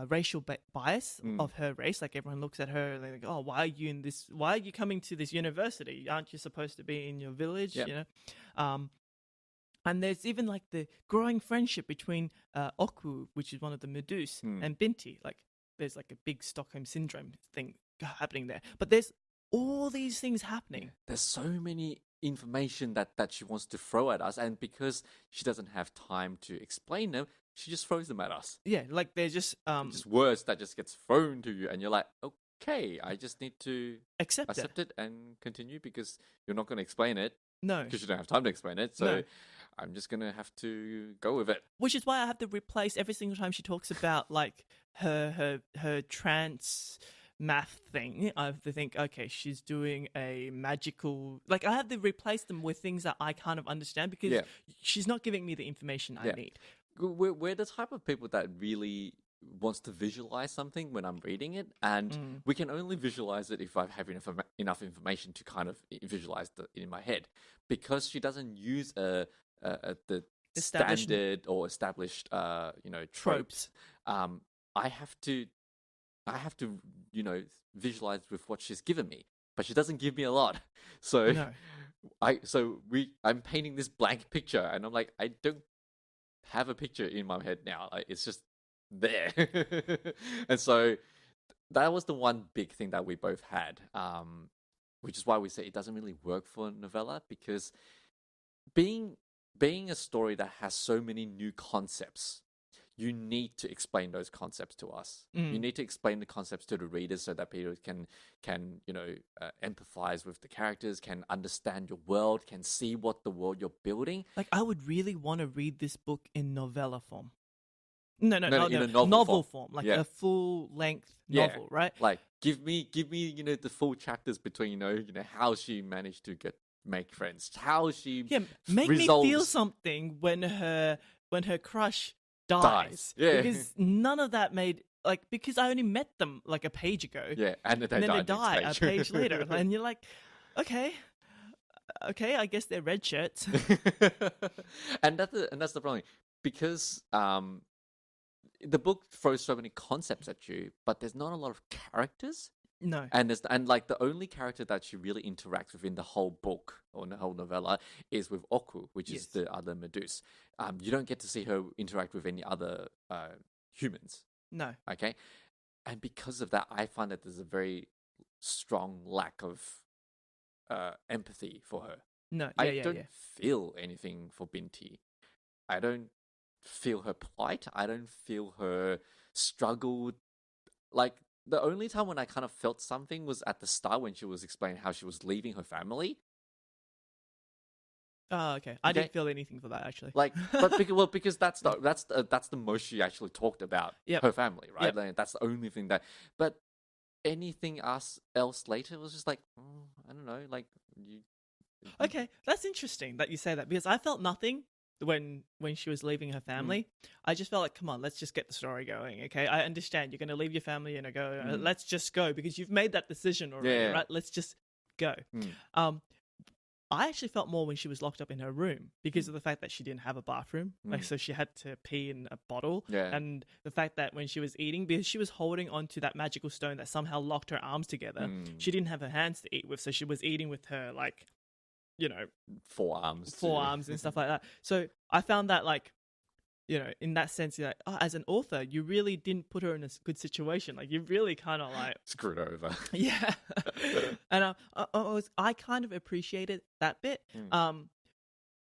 racial bias of her race. Like, everyone looks at her and they're like, oh, why are you coming to this university? Aren't you supposed to be in your village? You know. And there's even like the growing friendship between Oku, which is one of the Meduse, and Binti. Like, there's like a big Stockholm syndrome thing happening there. But there's all these things happening. There's so many information that she wants to throw at us, and because she doesn't have time to explain them, she just throws them at us. Yeah, like they're just words that just gets thrown to you, and you're like, okay, I just need to accept it and continue, because you're not going to explain it. No, because you don't have time to explain it. So I'm just going to have to go with it. Which is why I have to replace every single time she talks about like her trance math thing. I have to think, okay, she's doing a magical... Like, I have to replace them with things that I kind of understand, because she's not giving me the information I need. We're the type of people that really wants to visualize something when I'm reading it, and we can only visualize it if I have enough information to kind of visualize it in my head. Because she doesn't use the standard or established tropes. I have to visualize with what she's given me, but she doesn't give me a lot. So I'm painting this blank picture, and I'm like, I don't have a picture in my head now. Like, it's just there. And so that was the one big thing that we both had, which is why we say it doesn't really work for a novella, because being a story that has so many new concepts, you need to explain those concepts to us. You need to explain the concepts to the readers so that people can empathize with the characters, can understand your world, can see what the world you're building. Like, I would really want to read this book in novella form. No, in a novel form. Like a full-length novel, right? Like, give me, the full chapters between, how she managed to make friends, how she make me feel something when her crush dies. Because none of that made, like, because I only met them like a page ago. And then they die a page later, and you're like, okay, I guess they're red shirts. and that's the problem, because the book throws so many concepts at you, but there's not a lot of characters. No. And like the only character that she really interacts with in the whole book or the whole novella is with Oku, which is the other Medusa. You don't get to see her interact with any other humans. No. Okay, and because of that, I find that there's a very strong lack of empathy for her. No. I don't feel anything for Binti. I don't feel her plight. I don't feel her struggle. Like, the only time when I kind of felt something was at the start when she was explaining how she was leaving her family. Oh, okay. I didn't feel anything for that, actually. Like, because that's the most she actually talked about her family, right? Yep. Like, that's the only thing that. But anything else later was just like, I don't know, like you. Okay, that's interesting that you say that, because I felt nothing when she was leaving her family. I just felt like, come on, let's just get the story going. Okay, I understand you're going to leave your family and go, let's just go, because you've made that decision already, right? Let's just go. I actually felt more when she was locked up in her room because of the fact that she didn't have a bathroom. Like, so she had to pee in a bottle. And the fact that when she was eating, because she was holding onto that magical stone that somehow locked her arms together, she didn't have her hands to eat with. So she was eating with her, like, forearms and stuff like that. So I found that, like, in that sense, you're like, as an author, you really didn't put her in a good situation. Like, you really kind of like screwed her over. Yeah. And I kind of appreciated that bit.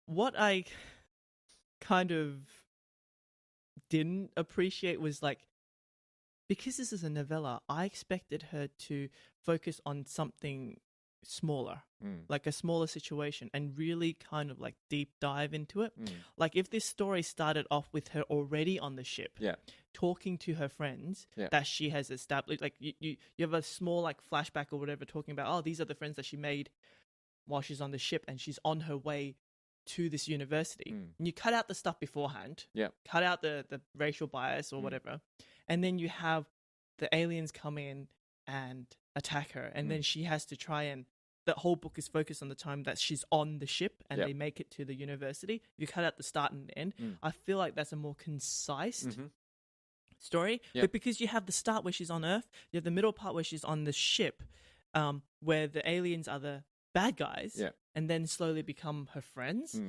What I kind of didn't appreciate was, like, because this is a novella, I expected her to focus on something smaller, like a smaller situation, and really kind of like deep dive into it. Like, if this story started off with her already on the ship, talking to her friends that she has established, like you have a small like flashback or whatever talking about, oh, these are the friends that she made while she's on the ship and she's on her way to this university. And you cut out the stuff beforehand, cut out the racial bias or whatever, and then you have the aliens come in and attack her, and then she has to try and, the whole book is focused on the time that she's on the ship and they make it to the university. You cut out the start and the end. I feel like that's a more concise story. But because you have the start where she's on Earth, you have the middle part where she's on the ship, where the aliens are the bad guys, and then slowly become her friends.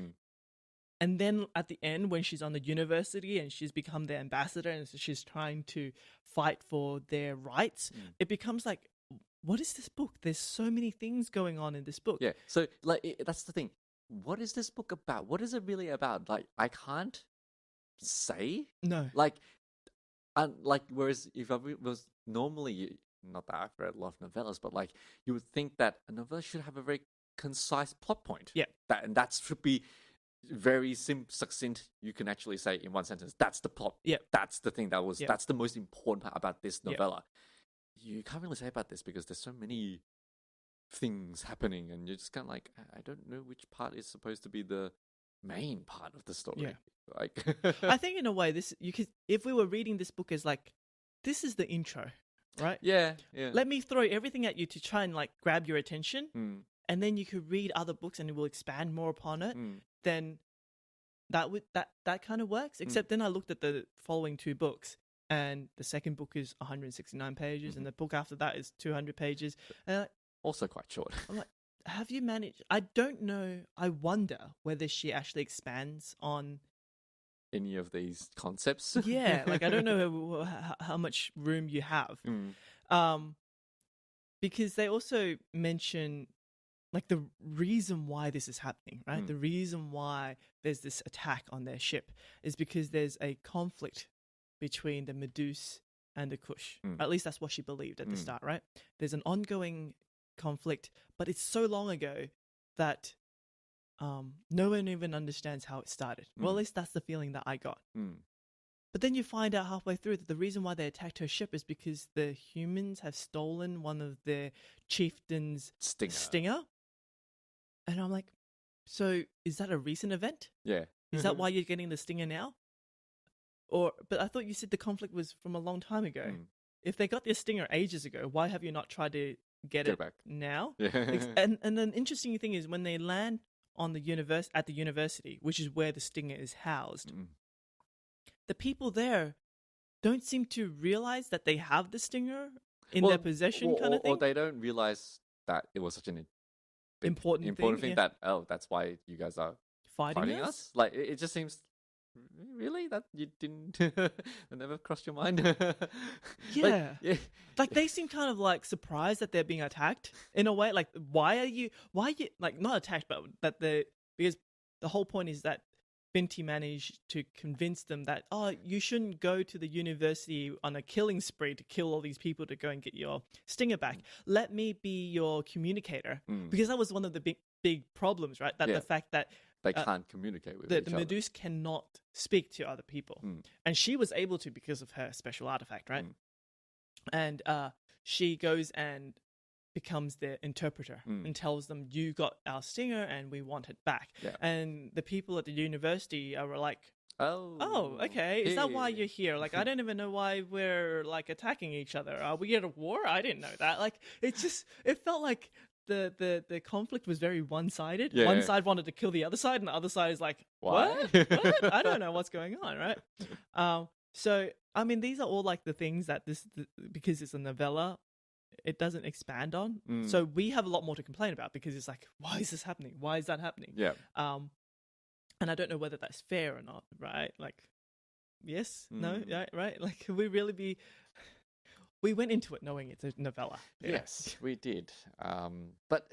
And then at the end, when she's on the university and she's become their ambassador and so she's trying to fight for their rights, it becomes like, what is this book? There's so many things going on in this book. Yeah. So, like, that's the thing. What is this book about? What is it really about? Like, I can't say. No. Like, whereas if I was normally, not that I've read a lot of novellas, but like, you would think that a novella should have a very concise plot point. Yeah. That should be very succinct. You can actually say in one sentence, that's the plot. Yeah. That's the thing that's the most important part about this novella. You can't really say about this because there's so many things happening and you're just kind of like, I don't know which part is supposed to be the main part of the story. Like, I think in a way if we were reading this book as like, this is the intro, right? Yeah. Let me throw everything at you to try and like grab your attention, and then you could read other books and it will expand more upon it. Then that kind of works. Except then I looked at the following two books. And the second book is 169 pages, and the book after that is 200 pages. And also quite short. I'm like, have you managed? I don't know. I wonder whether she actually expands on any of these concepts. Yeah, like I don't know how much room you have. Because they also mention like the reason why this is happening, right? The reason why there's this attack on their ship is because there's a conflict between the Medusa and the Kush. At least that's what she believed at the start, right? There's an ongoing conflict, but it's so long ago that no one even understands how it started. Well, at least that's the feeling that I got. But then you find out halfway through that the reason why they attacked her ship is because the humans have stolen one of their chieftains' stinger. And I'm like, so is that a recent event? Yeah. Is that why you're getting the stinger now? But I thought you said the conflict was from a long time ago. If they got their stinger ages ago, why have you not tried to get it back now? Yeah. And an interesting thing is when they land on at the university, which is where the stinger is housed, the people there don't seem to realize that they have the stinger in their possession, kind of thing. Or they don't realize that it was such an important thing that, that's why you guys are fighting us. Like, it just seems, really, that you didn't, that never crossed your mind. Like they seem kind of like surprised that they're being attacked in a way. Like, why are you like not attacked, but that because the whole point is that Binti managed to convince them that, you shouldn't go to the university on a killing spree to kill all these people to go and get your stinger back. Let me be your communicator. Because that was one of the big problems, right? That the fact that they can't communicate with each other. The Medusa cannot speak to other people. And she was able to because of her special artifact, right? And she goes and becomes their interpreter and tells them, you got our stinger and we want it back. And the people at the university are like, oh, okay. Is that why you're here? Like, I don't even know why we're like attacking each other. Are we at a war? I didn't know that. Like, it felt like the conflict was very one-sided. One side wanted to kill the other side and the other side is like, what? I don't know what's going on, right? So, I mean, these are all like the things that because it's a novella, it doesn't expand on. So we have a lot more to complain about because it's like, why is this happening? Why is that happening? Yeah. And I don't know whether that's fair or not, right? Like, yes, no, right? Like, we went into it knowing it's a novella. Yes, we did. But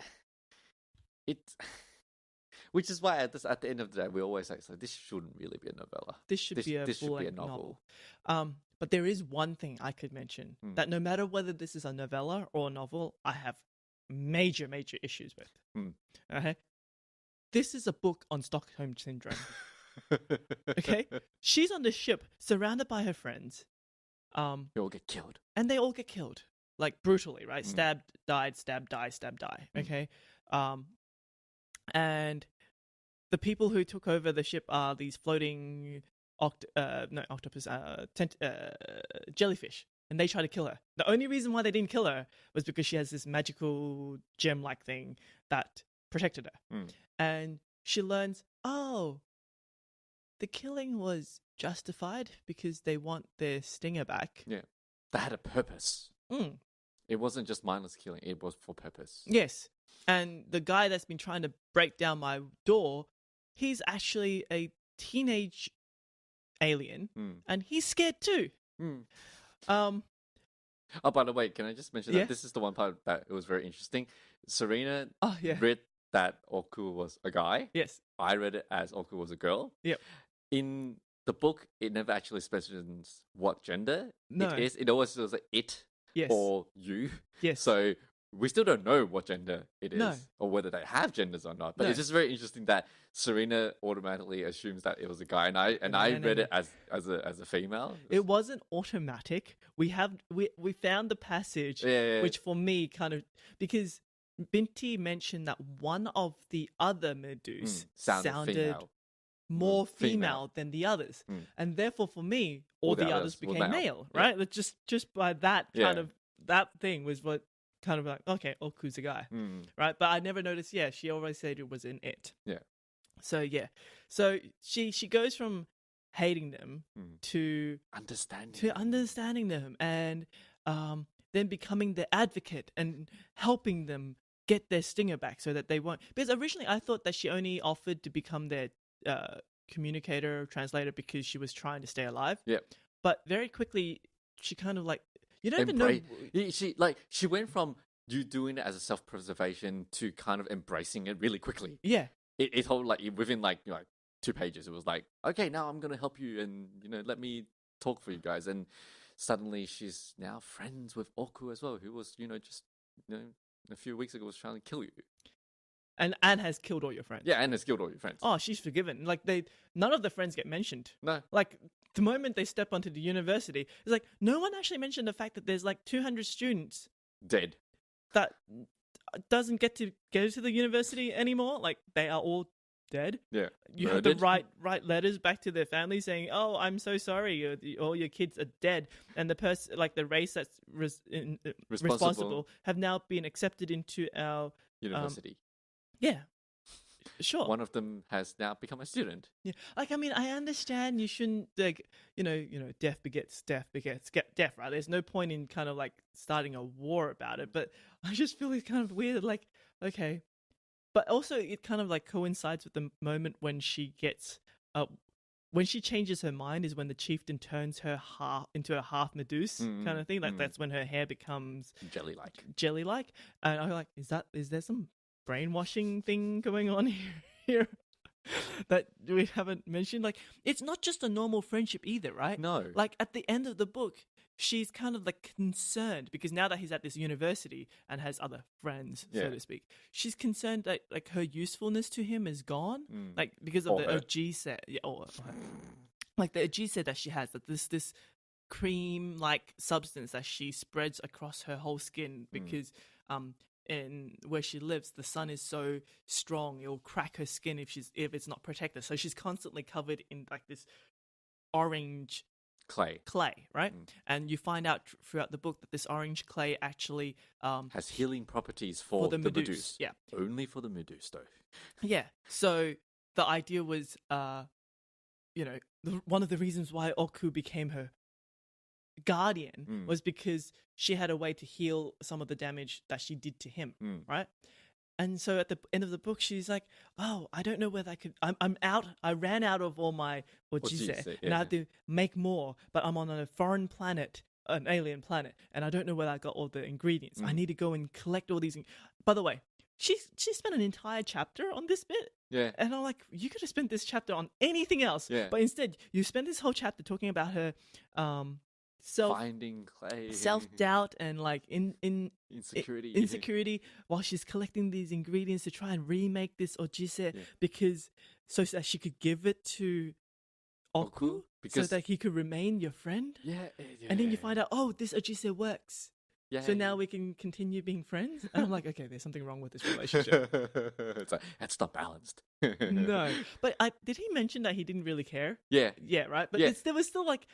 which is why at the end of the day, we always say, so this shouldn't really be a novella. This should be a novel. But there is one thing I could mention that no matter whether this is a novella or a novel, I have major issues with. Okay? This is a book on Stockholm Syndrome. Okay? She's on the ship, surrounded by her friends. They all get killed. And they all get killed. Like, brutally, right? Stabbed, died, stabbed, die, stabbed, die. Okay? And the people who took over the ship are these floating jellyfish, and they try to kill her. The only reason why they didn't kill her was because she has this magical gem-like thing that protected her. And she learns, the killing was justified because they want their stinger back. Yeah, they had a purpose. It wasn't just mindless killing; it was for purpose. Yes, and the guy that's been trying to break down my door, he's actually a teenage alien, and he's scared too. By the way, can I just mention that this is the one part that it was very interesting. Serena read that Oku was a guy. Yes. I read it as Oku was a girl. Yep. In the book, it never actually specifies what gender it is. It always says it or you. Yes. So we still don't know what gender it is or whether they have genders or not. But it's just very interesting that Serena automatically assumes that it was a guy, and I read it as a female. It wasn't automatic. We found the passage, which for me kind of, because Binti mentioned that one of the other Medus sounded more female than the others, and therefore for me, all the others became male, right? Like just by that kind of that thing was what kind of like, okay, Oku's a guy, right? But I never noticed. Yeah, she always said it was in it. Yeah. So so she goes from hating them to understanding them, and then becoming the advocate and helping them get their stinger back so that they won't. Because originally I thought that she only offered to become their communicator, translator, because she was trying to stay alive. Yeah. But very quickly she kind of like, you don't even know. She went from you doing it as a self-preservation to kind of embracing it really quickly. Yeah. It whole like within 2 pages, it was like, okay, now I'm gonna help you and let me talk for you guys. And suddenly she's now friends with Oku as well, who was just a few weeks ago was trying to kill you. And has killed all your friends. Yeah, and has killed all your friends. Oh, she's forgiven. Like none of the friends get mentioned. No. Like the moment they step onto the university, it's like no one actually mentioned the fact that there's like 200 students dead that doesn't get to go to the university anymore. Like they are all dead. Yeah. You have to write letters back to their families saying, "Oh, I'm so sorry, all your kids are dead," and the person, like the race that's responsible, have now been accepted into our university. Yeah, Sure. One of them has now become a student. Yeah, like I mean, I understand you shouldn't like death begets death, right? There's no point in kind of like starting a war about it, but I just feel it's kind of weird. Like, okay, but also it kind of like coincides with the moment when she gets when she changes her mind is when the chieftain turns her half into a half Medusa kind of thing. Like that's when her hair becomes jelly-like, and I'm like, is there some brainwashing thing going on here that we haven't mentioned? Like, it's not just a normal friendship either, right? No. Like at the end of the book, she's kind of like concerned because now that he's at this university and has other friends, so to speak, she's concerned that like her usefulness to him is gone, like because of the OG set, like the OG set that she has, that this cream like substance that she spreads across her whole skin because in where she lives the sun is so strong it'll crack her skin if it's not protected, so she's constantly covered in like this orange clay, right? And you find out throughout the book that this orange clay actually has healing properties for the Medusa. Yeah, only for the Medusa though. Yeah, so the idea was one of the reasons why Oku became her guardian was because she had a way to heal some of the damage that she did to him, right? And so at the end of the book, she's like, "Oh, I don't know whether I could. I'm out. I ran out of all my and I have to make more. But I'm on a foreign planet, an alien planet, and I don't know whether I got all the ingredients. I need to go and collect all these. By the way, she spent an entire chapter on this bit. Yeah, and I'm like, you could have spent this chapter on anything else. Yeah, but instead, you spent this whole chapter talking about her finding clay, self-doubt, and like insecurity while she's collecting these ingredients to try and remake this ojise because so that she could give it to Oku so that he could remain your friend. And then you find out, oh, this ojise works. So now we can continue being friends. And I'm like, okay, there's something wrong with this relationship. It's like, that's not balanced. No, but did he mention that he didn't really care? Yeah, right. But there was still like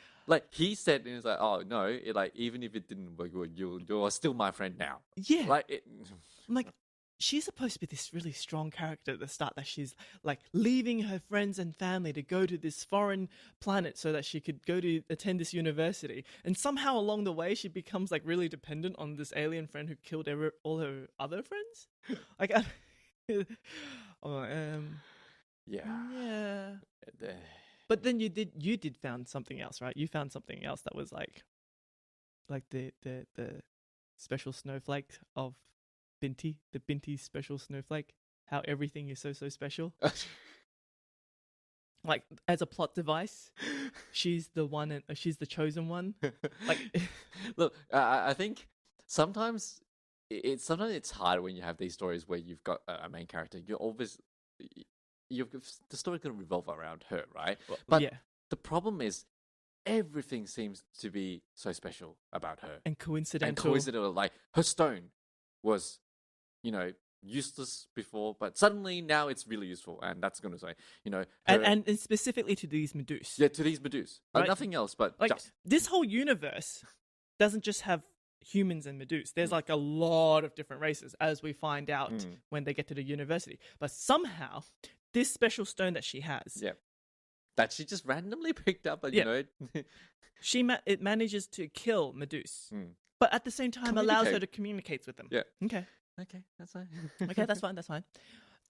he said, and it's like, oh no, like even if it didn't work, you're still my friend now. Yeah, like I'm like, she's supposed to be this really strong character at the start, that she's like leaving her friends and family to go to this foreign planet so that she could go to attend this university. And somehow along the way, she becomes like really dependent on this alien friend who killed all her other friends. Like, yeah. But then you did found something else, right? You found something else that was like the special snowflake of Binti, the Binti special snowflake, how everything is so special. Like as a plot device, she's the one, and she's the chosen one. Like, look, I think sometimes it's hard when you have these stories where you've got a main character. The story's going to revolve around her, right? But the problem is everything seems to be so special about her and coincidental. Like her stone was, useless before, but suddenly now it's really useful, and that's going to say, and specifically to these Medusa. Yeah, to these Medusa. Right? Nothing else, but like just this whole universe doesn't just have humans and Medusa. There's like a lot of different races, as we find out when they get to the university. But somehow, this special stone that she has, that she just randomly picked up, and it manages to kill Medusa. But at the same time, allows her to communicate with them. Yeah. Okay, that's fine. Okay, that's fine.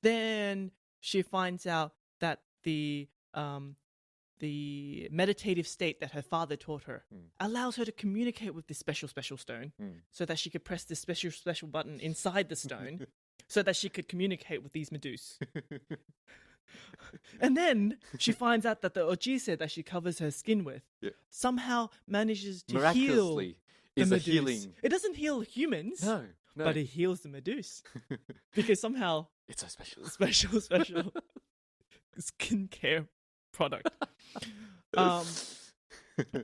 Then she finds out that the meditative state that her father taught her allows her to communicate with this special stone, so that she could press this special button inside the stone, so that she could communicate with these Medusa. And then she finds out that the ojise that she covers her skin with somehow manages to heal. Is a healing. It doesn't heal humans. No. But it heals the Medusa. Because somehow it's so special. Special skincare product.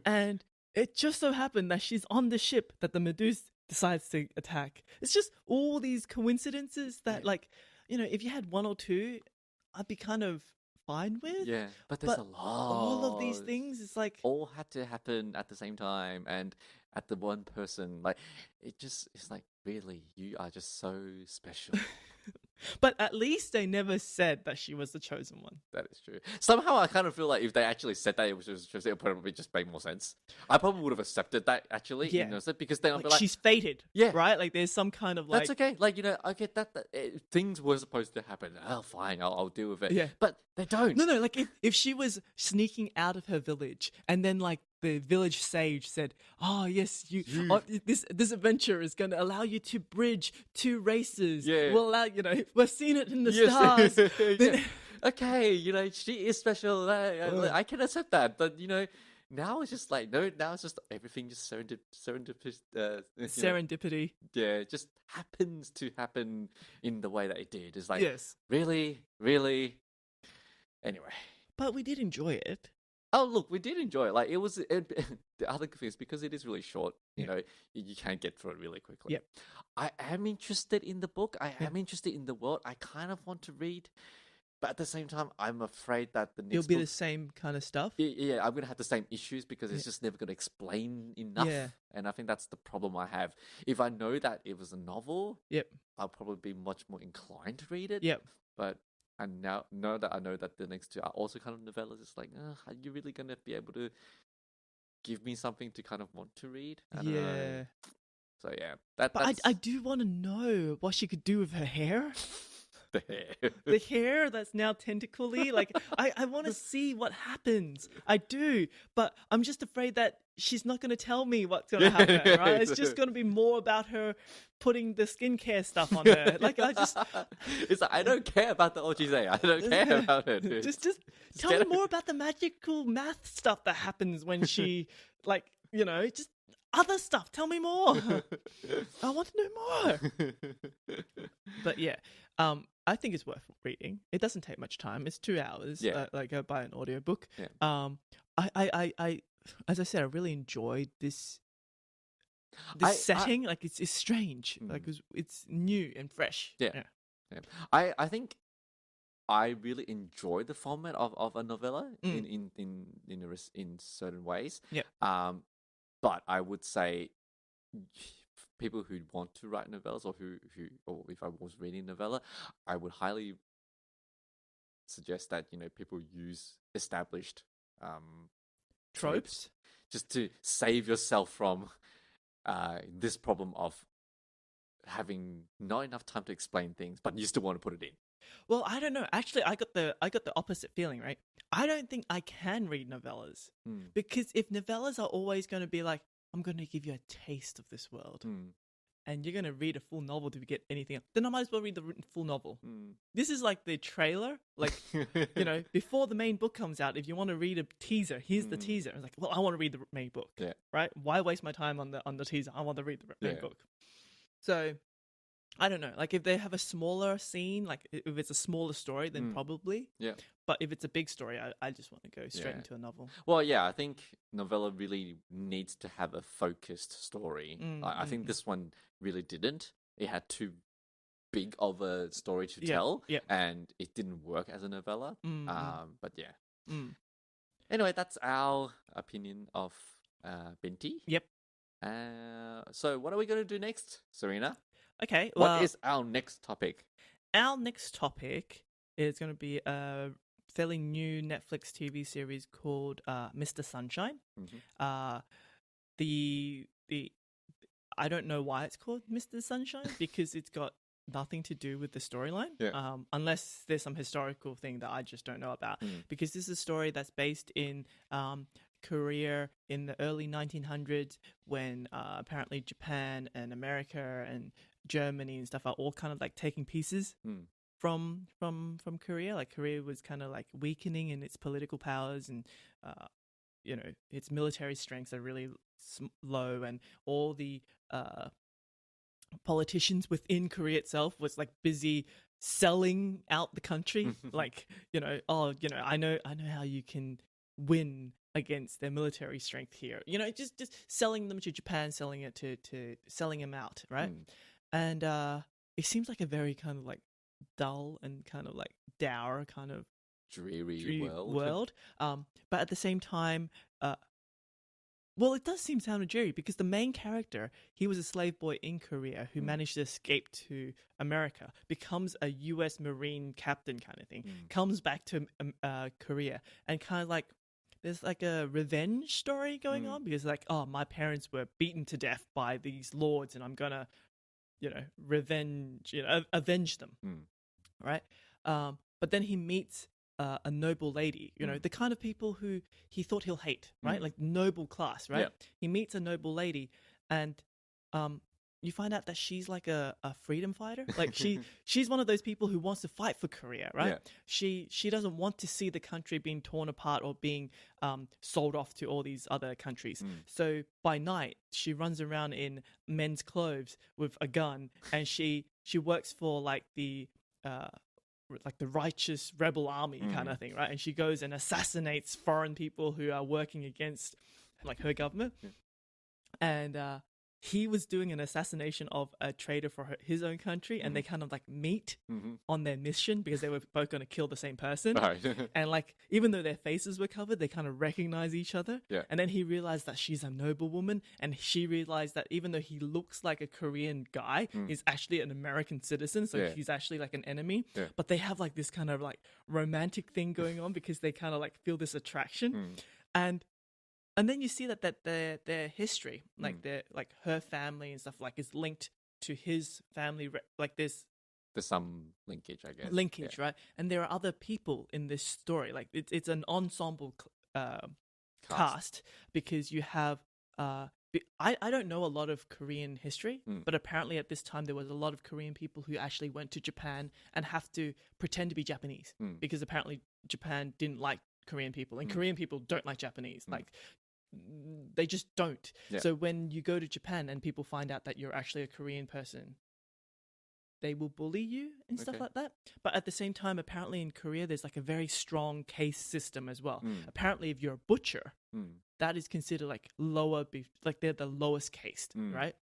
And it just so happened that she's on the ship that the Medusa decides to attack. It's just all these coincidences that, like, if you had one or two, I'd be kind of fine with. Yeah, but there's a lot. All of these things, it's like all had to happen at the same time and at the one person. Like, it's like, really, you are just so special. But at least they never said that she was the chosen one. That is true. Somehow I kind of feel like if they actually said that it was just, it would probably just make more sense. I probably would have accepted that actually, Yeah. because then I'll Like, be like, she's fated. Yeah. Right? Like there's some kind of like that's okay. Like, I get that, things were supposed to happen. Oh, fine, I'll deal with it. Yeah. But they don't. No, like if she was sneaking out of her village and then like the village sage said, "Oh yes, this adventure is going to allow you to bridge two races. Yeah. We'll allow we've seen it in the stars." Yeah. Okay, she is special. I can accept that, but now it's just like no. Now it's just everything just serendipitous. Serendipity. Yeah, it just happens to happen in the way that it did. It's like Yes. really. Anyway. But we did enjoy it. Oh, look, we did enjoy it. Like, it was... the other thing is, because it is really short, you can get through it really quickly. Yep. I am interested in the book. I am interested in the world. I kind of want to read. But at the same time, I'm afraid that the next It'll be book... the same kind of stuff. Yeah, I'm going to have the same issues because it's just never going to explain enough. Yeah. And I think that's the problem I have. If I know that it was a novel, Yep. I'll probably be much more inclined to read it. Yep. But... And now that I know that the next two are also kind of novellas, it's like, are you really going to be able to give me something to kind of want to read? I don't know. So yeah, But I do want to know what she could do with her hair. The hair. The hair that's now tentacly. Like, I want to see what happens. I do. But I'm just afraid that she's not going to tell me what's going to happen, right? It's just going to be more about her putting the skincare stuff on her. Like, It's like, I don't care about the OGZ. I don't care about it. Just tell me more about the magical math stuff that happens when she, like, just other stuff. Tell me more. I want to know more. But yeah, I think it's worth reading. It doesn't take much time. It's 2 hours. Yeah. Like go buy an audiobook. Yeah. I as I said, I really enjoyed this setting. Like it's strange. Like it's new and fresh. Yeah. I think I really enjoy the format of a novella in certain ways. Yeah. But I would say people who want to write novellas or or if I was reading novella, I would highly suggest that people use established tropes just to save yourself from this problem of having not enough time to explain things, but you still want to put it in. Well, I don't know. Actually, I got the opposite feeling, right? I don't think I can read novellas because if novellas are always going to be like, I'm going to give you a taste of this world, and you're going to read a full novel to get anything else, then I might as well read the full novel. This is like the trailer, like before the main book comes out. If you want to read a teaser, here's the teaser. It's like, well, I want to read the main book, right? Why waste my time on the teaser? I want to read the main book. So I don't know. Like if they have a smaller scene, like if it's a smaller story, then probably. Yeah. But if it's a big story, I just want to go straight into a novel. Well, yeah, I think novella really needs to have a focused story. I think this one really didn't. It had too big of a story to tell, and it didn't work as a novella. But yeah. Anyway, that's our opinion of Binti. Yep. So what are we going to do next, Serena? Okay. Well, what is our next topic? Our next topic is going to be a fairly new Netflix TV series called Mr. Sunshine. The I don't know why it's called Mr. Sunshine because it's got nothing to do with the storyline, unless there's some historical thing that I just don't know about. Because this is a story that's based in Korea in the early 1900s when apparently Japan and America and Germany and stuff are all kind of like taking pieces from Korea. Like Korea was kind of like weakening in its political powers and its military strengths are really low, and all the politicians within Korea itself was like busy selling out the country. Like I know how you can win against their military strength here. Just selling them to Japan, selling it to selling them out, right? And it seems like a very kind of like dull and kind of like dour kind of dreary world. But at the same time, Well, it does seem sound and jerry because the main character, he was a slave boy in Korea who managed to escape to America, becomes a U.S. Marine captain kind of thing, comes back to Korea, and kind of like there's like a revenge story going on because like, oh, my parents were beaten to death by these lords, and I'm gonna, avenge them, right? But then he meets a noble lady, the kind of people who he thought he'll hate, right? Like noble class, right? Yeah. He meets a noble lady, and you find out that she's like a freedom fighter. Like she's one of those people who wants to fight for Korea, right? Yeah. She doesn't want to see the country being torn apart or being sold off to all these other countries. So by night, she runs around in men's clothes with a gun, and she works for like the righteous rebel army kind of thing, right? And she goes and assassinates foreign people who are working against like her government. And he was doing an assassination of a traitor for his own country, and they kind of like meet on their mission because they were both going to kill the same person. Right. And like, even though their faces were covered, they kind of recognize each other. Yeah. And then he realized that she's a noble woman, and she realized that even though he looks like a Korean guy, he's actually an American citizen, so he's actually like an enemy. Yeah. But they have like this kind of like romantic thing going on because they kind of like feel this attraction. And then you see that their history, like their like her family and stuff, like is linked to his family. Like there's some linkage, I guess. Linkage, right? And there are other people in this story. Like it's an ensemble cast because you have. I don't know a lot of Korean history, but apparently at this time there was a lot of Korean people who actually went to Japan and have to pretend to be Japanese because apparently Japan didn't like Korean people, and Korean people don't like Japanese. Like they just don't. Yeah. So when you go to Japan and people find out that you're actually a Korean person, they will bully you and stuff like that. But at the same time, apparently in Korea, there's like a very strong case system as well. Apparently, if you're a butcher, that is considered like lower, like they're the lowest caste, right?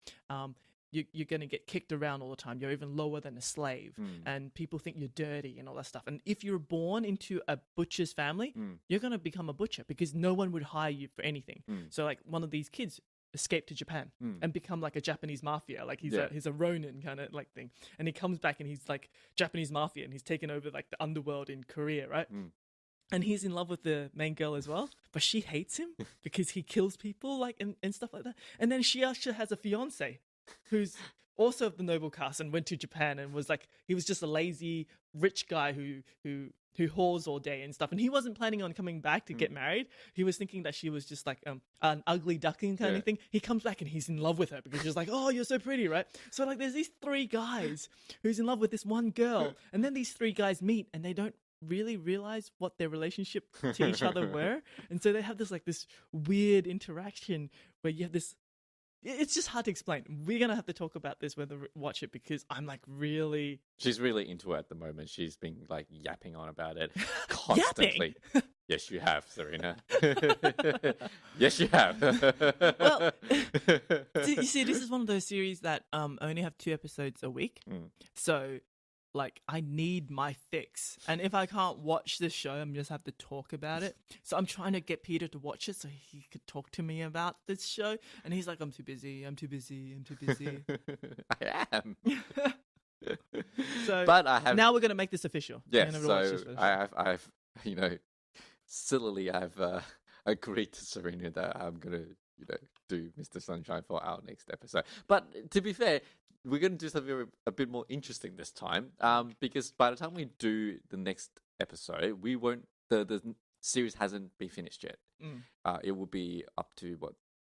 You're going to get kicked around all the time. You're even lower than a slave, and people think you're dirty and all that stuff. And if you're born into a butcher's family, you're going to become a butcher because no one would hire you for anything. So like one of these kids escaped to Japan and become like a Japanese mafia. Like he's a Ronin kind of like thing. And he comes back and he's like Japanese mafia, and he's taken over like the underworld in Korea, right? And he's in love with the main girl as well, but she hates him because he kills people like and stuff like that. And then she actually has a fiance who's also of the noble caste and went to Japan and was like, he was just a lazy rich guy who whores all day and stuff, and he wasn't planning on coming back to get married. He was thinking that she was just like an ugly duckling kind of thing. He comes back and he's in love with her because she's like, oh, you're so pretty, right? So like there's these three guys who's in love with this one girl, and then these three guys meet and they don't really realize what their relationship to each other were, and so they have this weird interaction where you have this. It's just hard to explain. We're going to have to talk about this when we watch it because I'm like really... She's really into it at the moment. She's been like yapping on about it constantly. Yes, you have, Serena. Yes, you have. Well, you see, this is one of those series that only have 2 episodes a week. So... like, I need my fix. And if I can't watch this show, I'm just have to talk about it. So I'm trying to get Peter to watch it so he could talk to me about this show. And he's like, I'm too busy. I am. So but I have... now we're going to make this official. Yes, so I've sillily, I've agreed to Serena that I'm going to, do Mr. Sunshine for our next episode. But to be fair, we're going to do something a bit more interesting this time, because by the time we do the next episode, we won't. The series hasn't been finished yet. It will be up to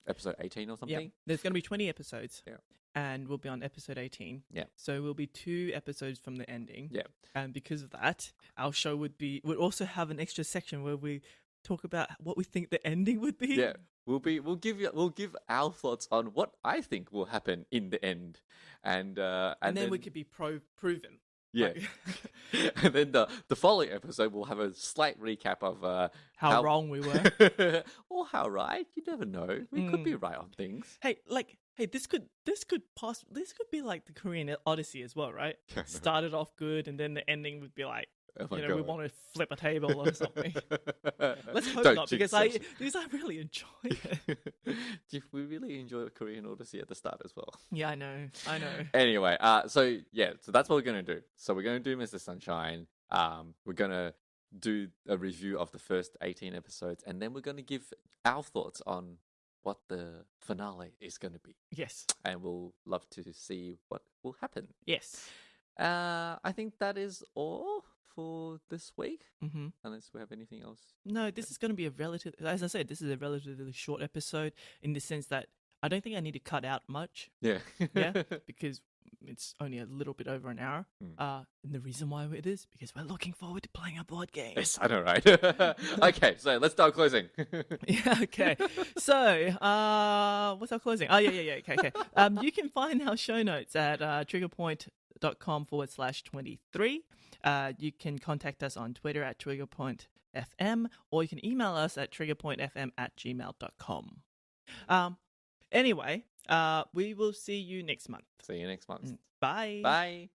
episode 18 or something. Yeah. There's going to be 20 episodes. Yeah. And we'll be on episode 18. Yeah. So we'll be 2 episodes from the ending. Yeah. And because of that, our show would also have an extra section where we talk about what we think the ending would be. Yeah. We'll give our thoughts on what I think will happen in the end, and then we could be proven. Yeah, and then the following episode we'll have a slight recap of how wrong we were, or how right. You never know. We could be right on things. Hey, this could be like the Korean Odyssey as well, right? Started off good, and then the ending would be like Oh my we God. want to flip a table or something. Let's hope Don't not, jinx because us. I really enjoy it. We really enjoyed Korean Odyssey at the start as well. Yeah, I know. Anyway, so that's what we're gonna do. So we're gonna do Mr. Sunshine. We're gonna do a review of the first 18 episodes, and then we're gonna give our thoughts on what the finale is gonna be. Yes. And we'll love to see what will happen. Yes. I think that is all for this week. Mm-hmm. Unless we have anything else. No, this is going to be as I said, this is a relatively short episode in the sense that I don't think I need to cut out much. Yeah. Because it's only a little bit over an hour. And the reason why it is because we're looking forward to playing a board game. Yes, I know, right? Okay, so let's start closing. Yeah, okay. So, what's our closing? Oh, yeah. Okay. You can find our show notes at triggerpoint.com/23. You can contact us on Twitter at triggerpointfm, or you can email us at triggerpointfm@gmail.com. Anyway, we will see you next month. See you next month. Bye. Bye.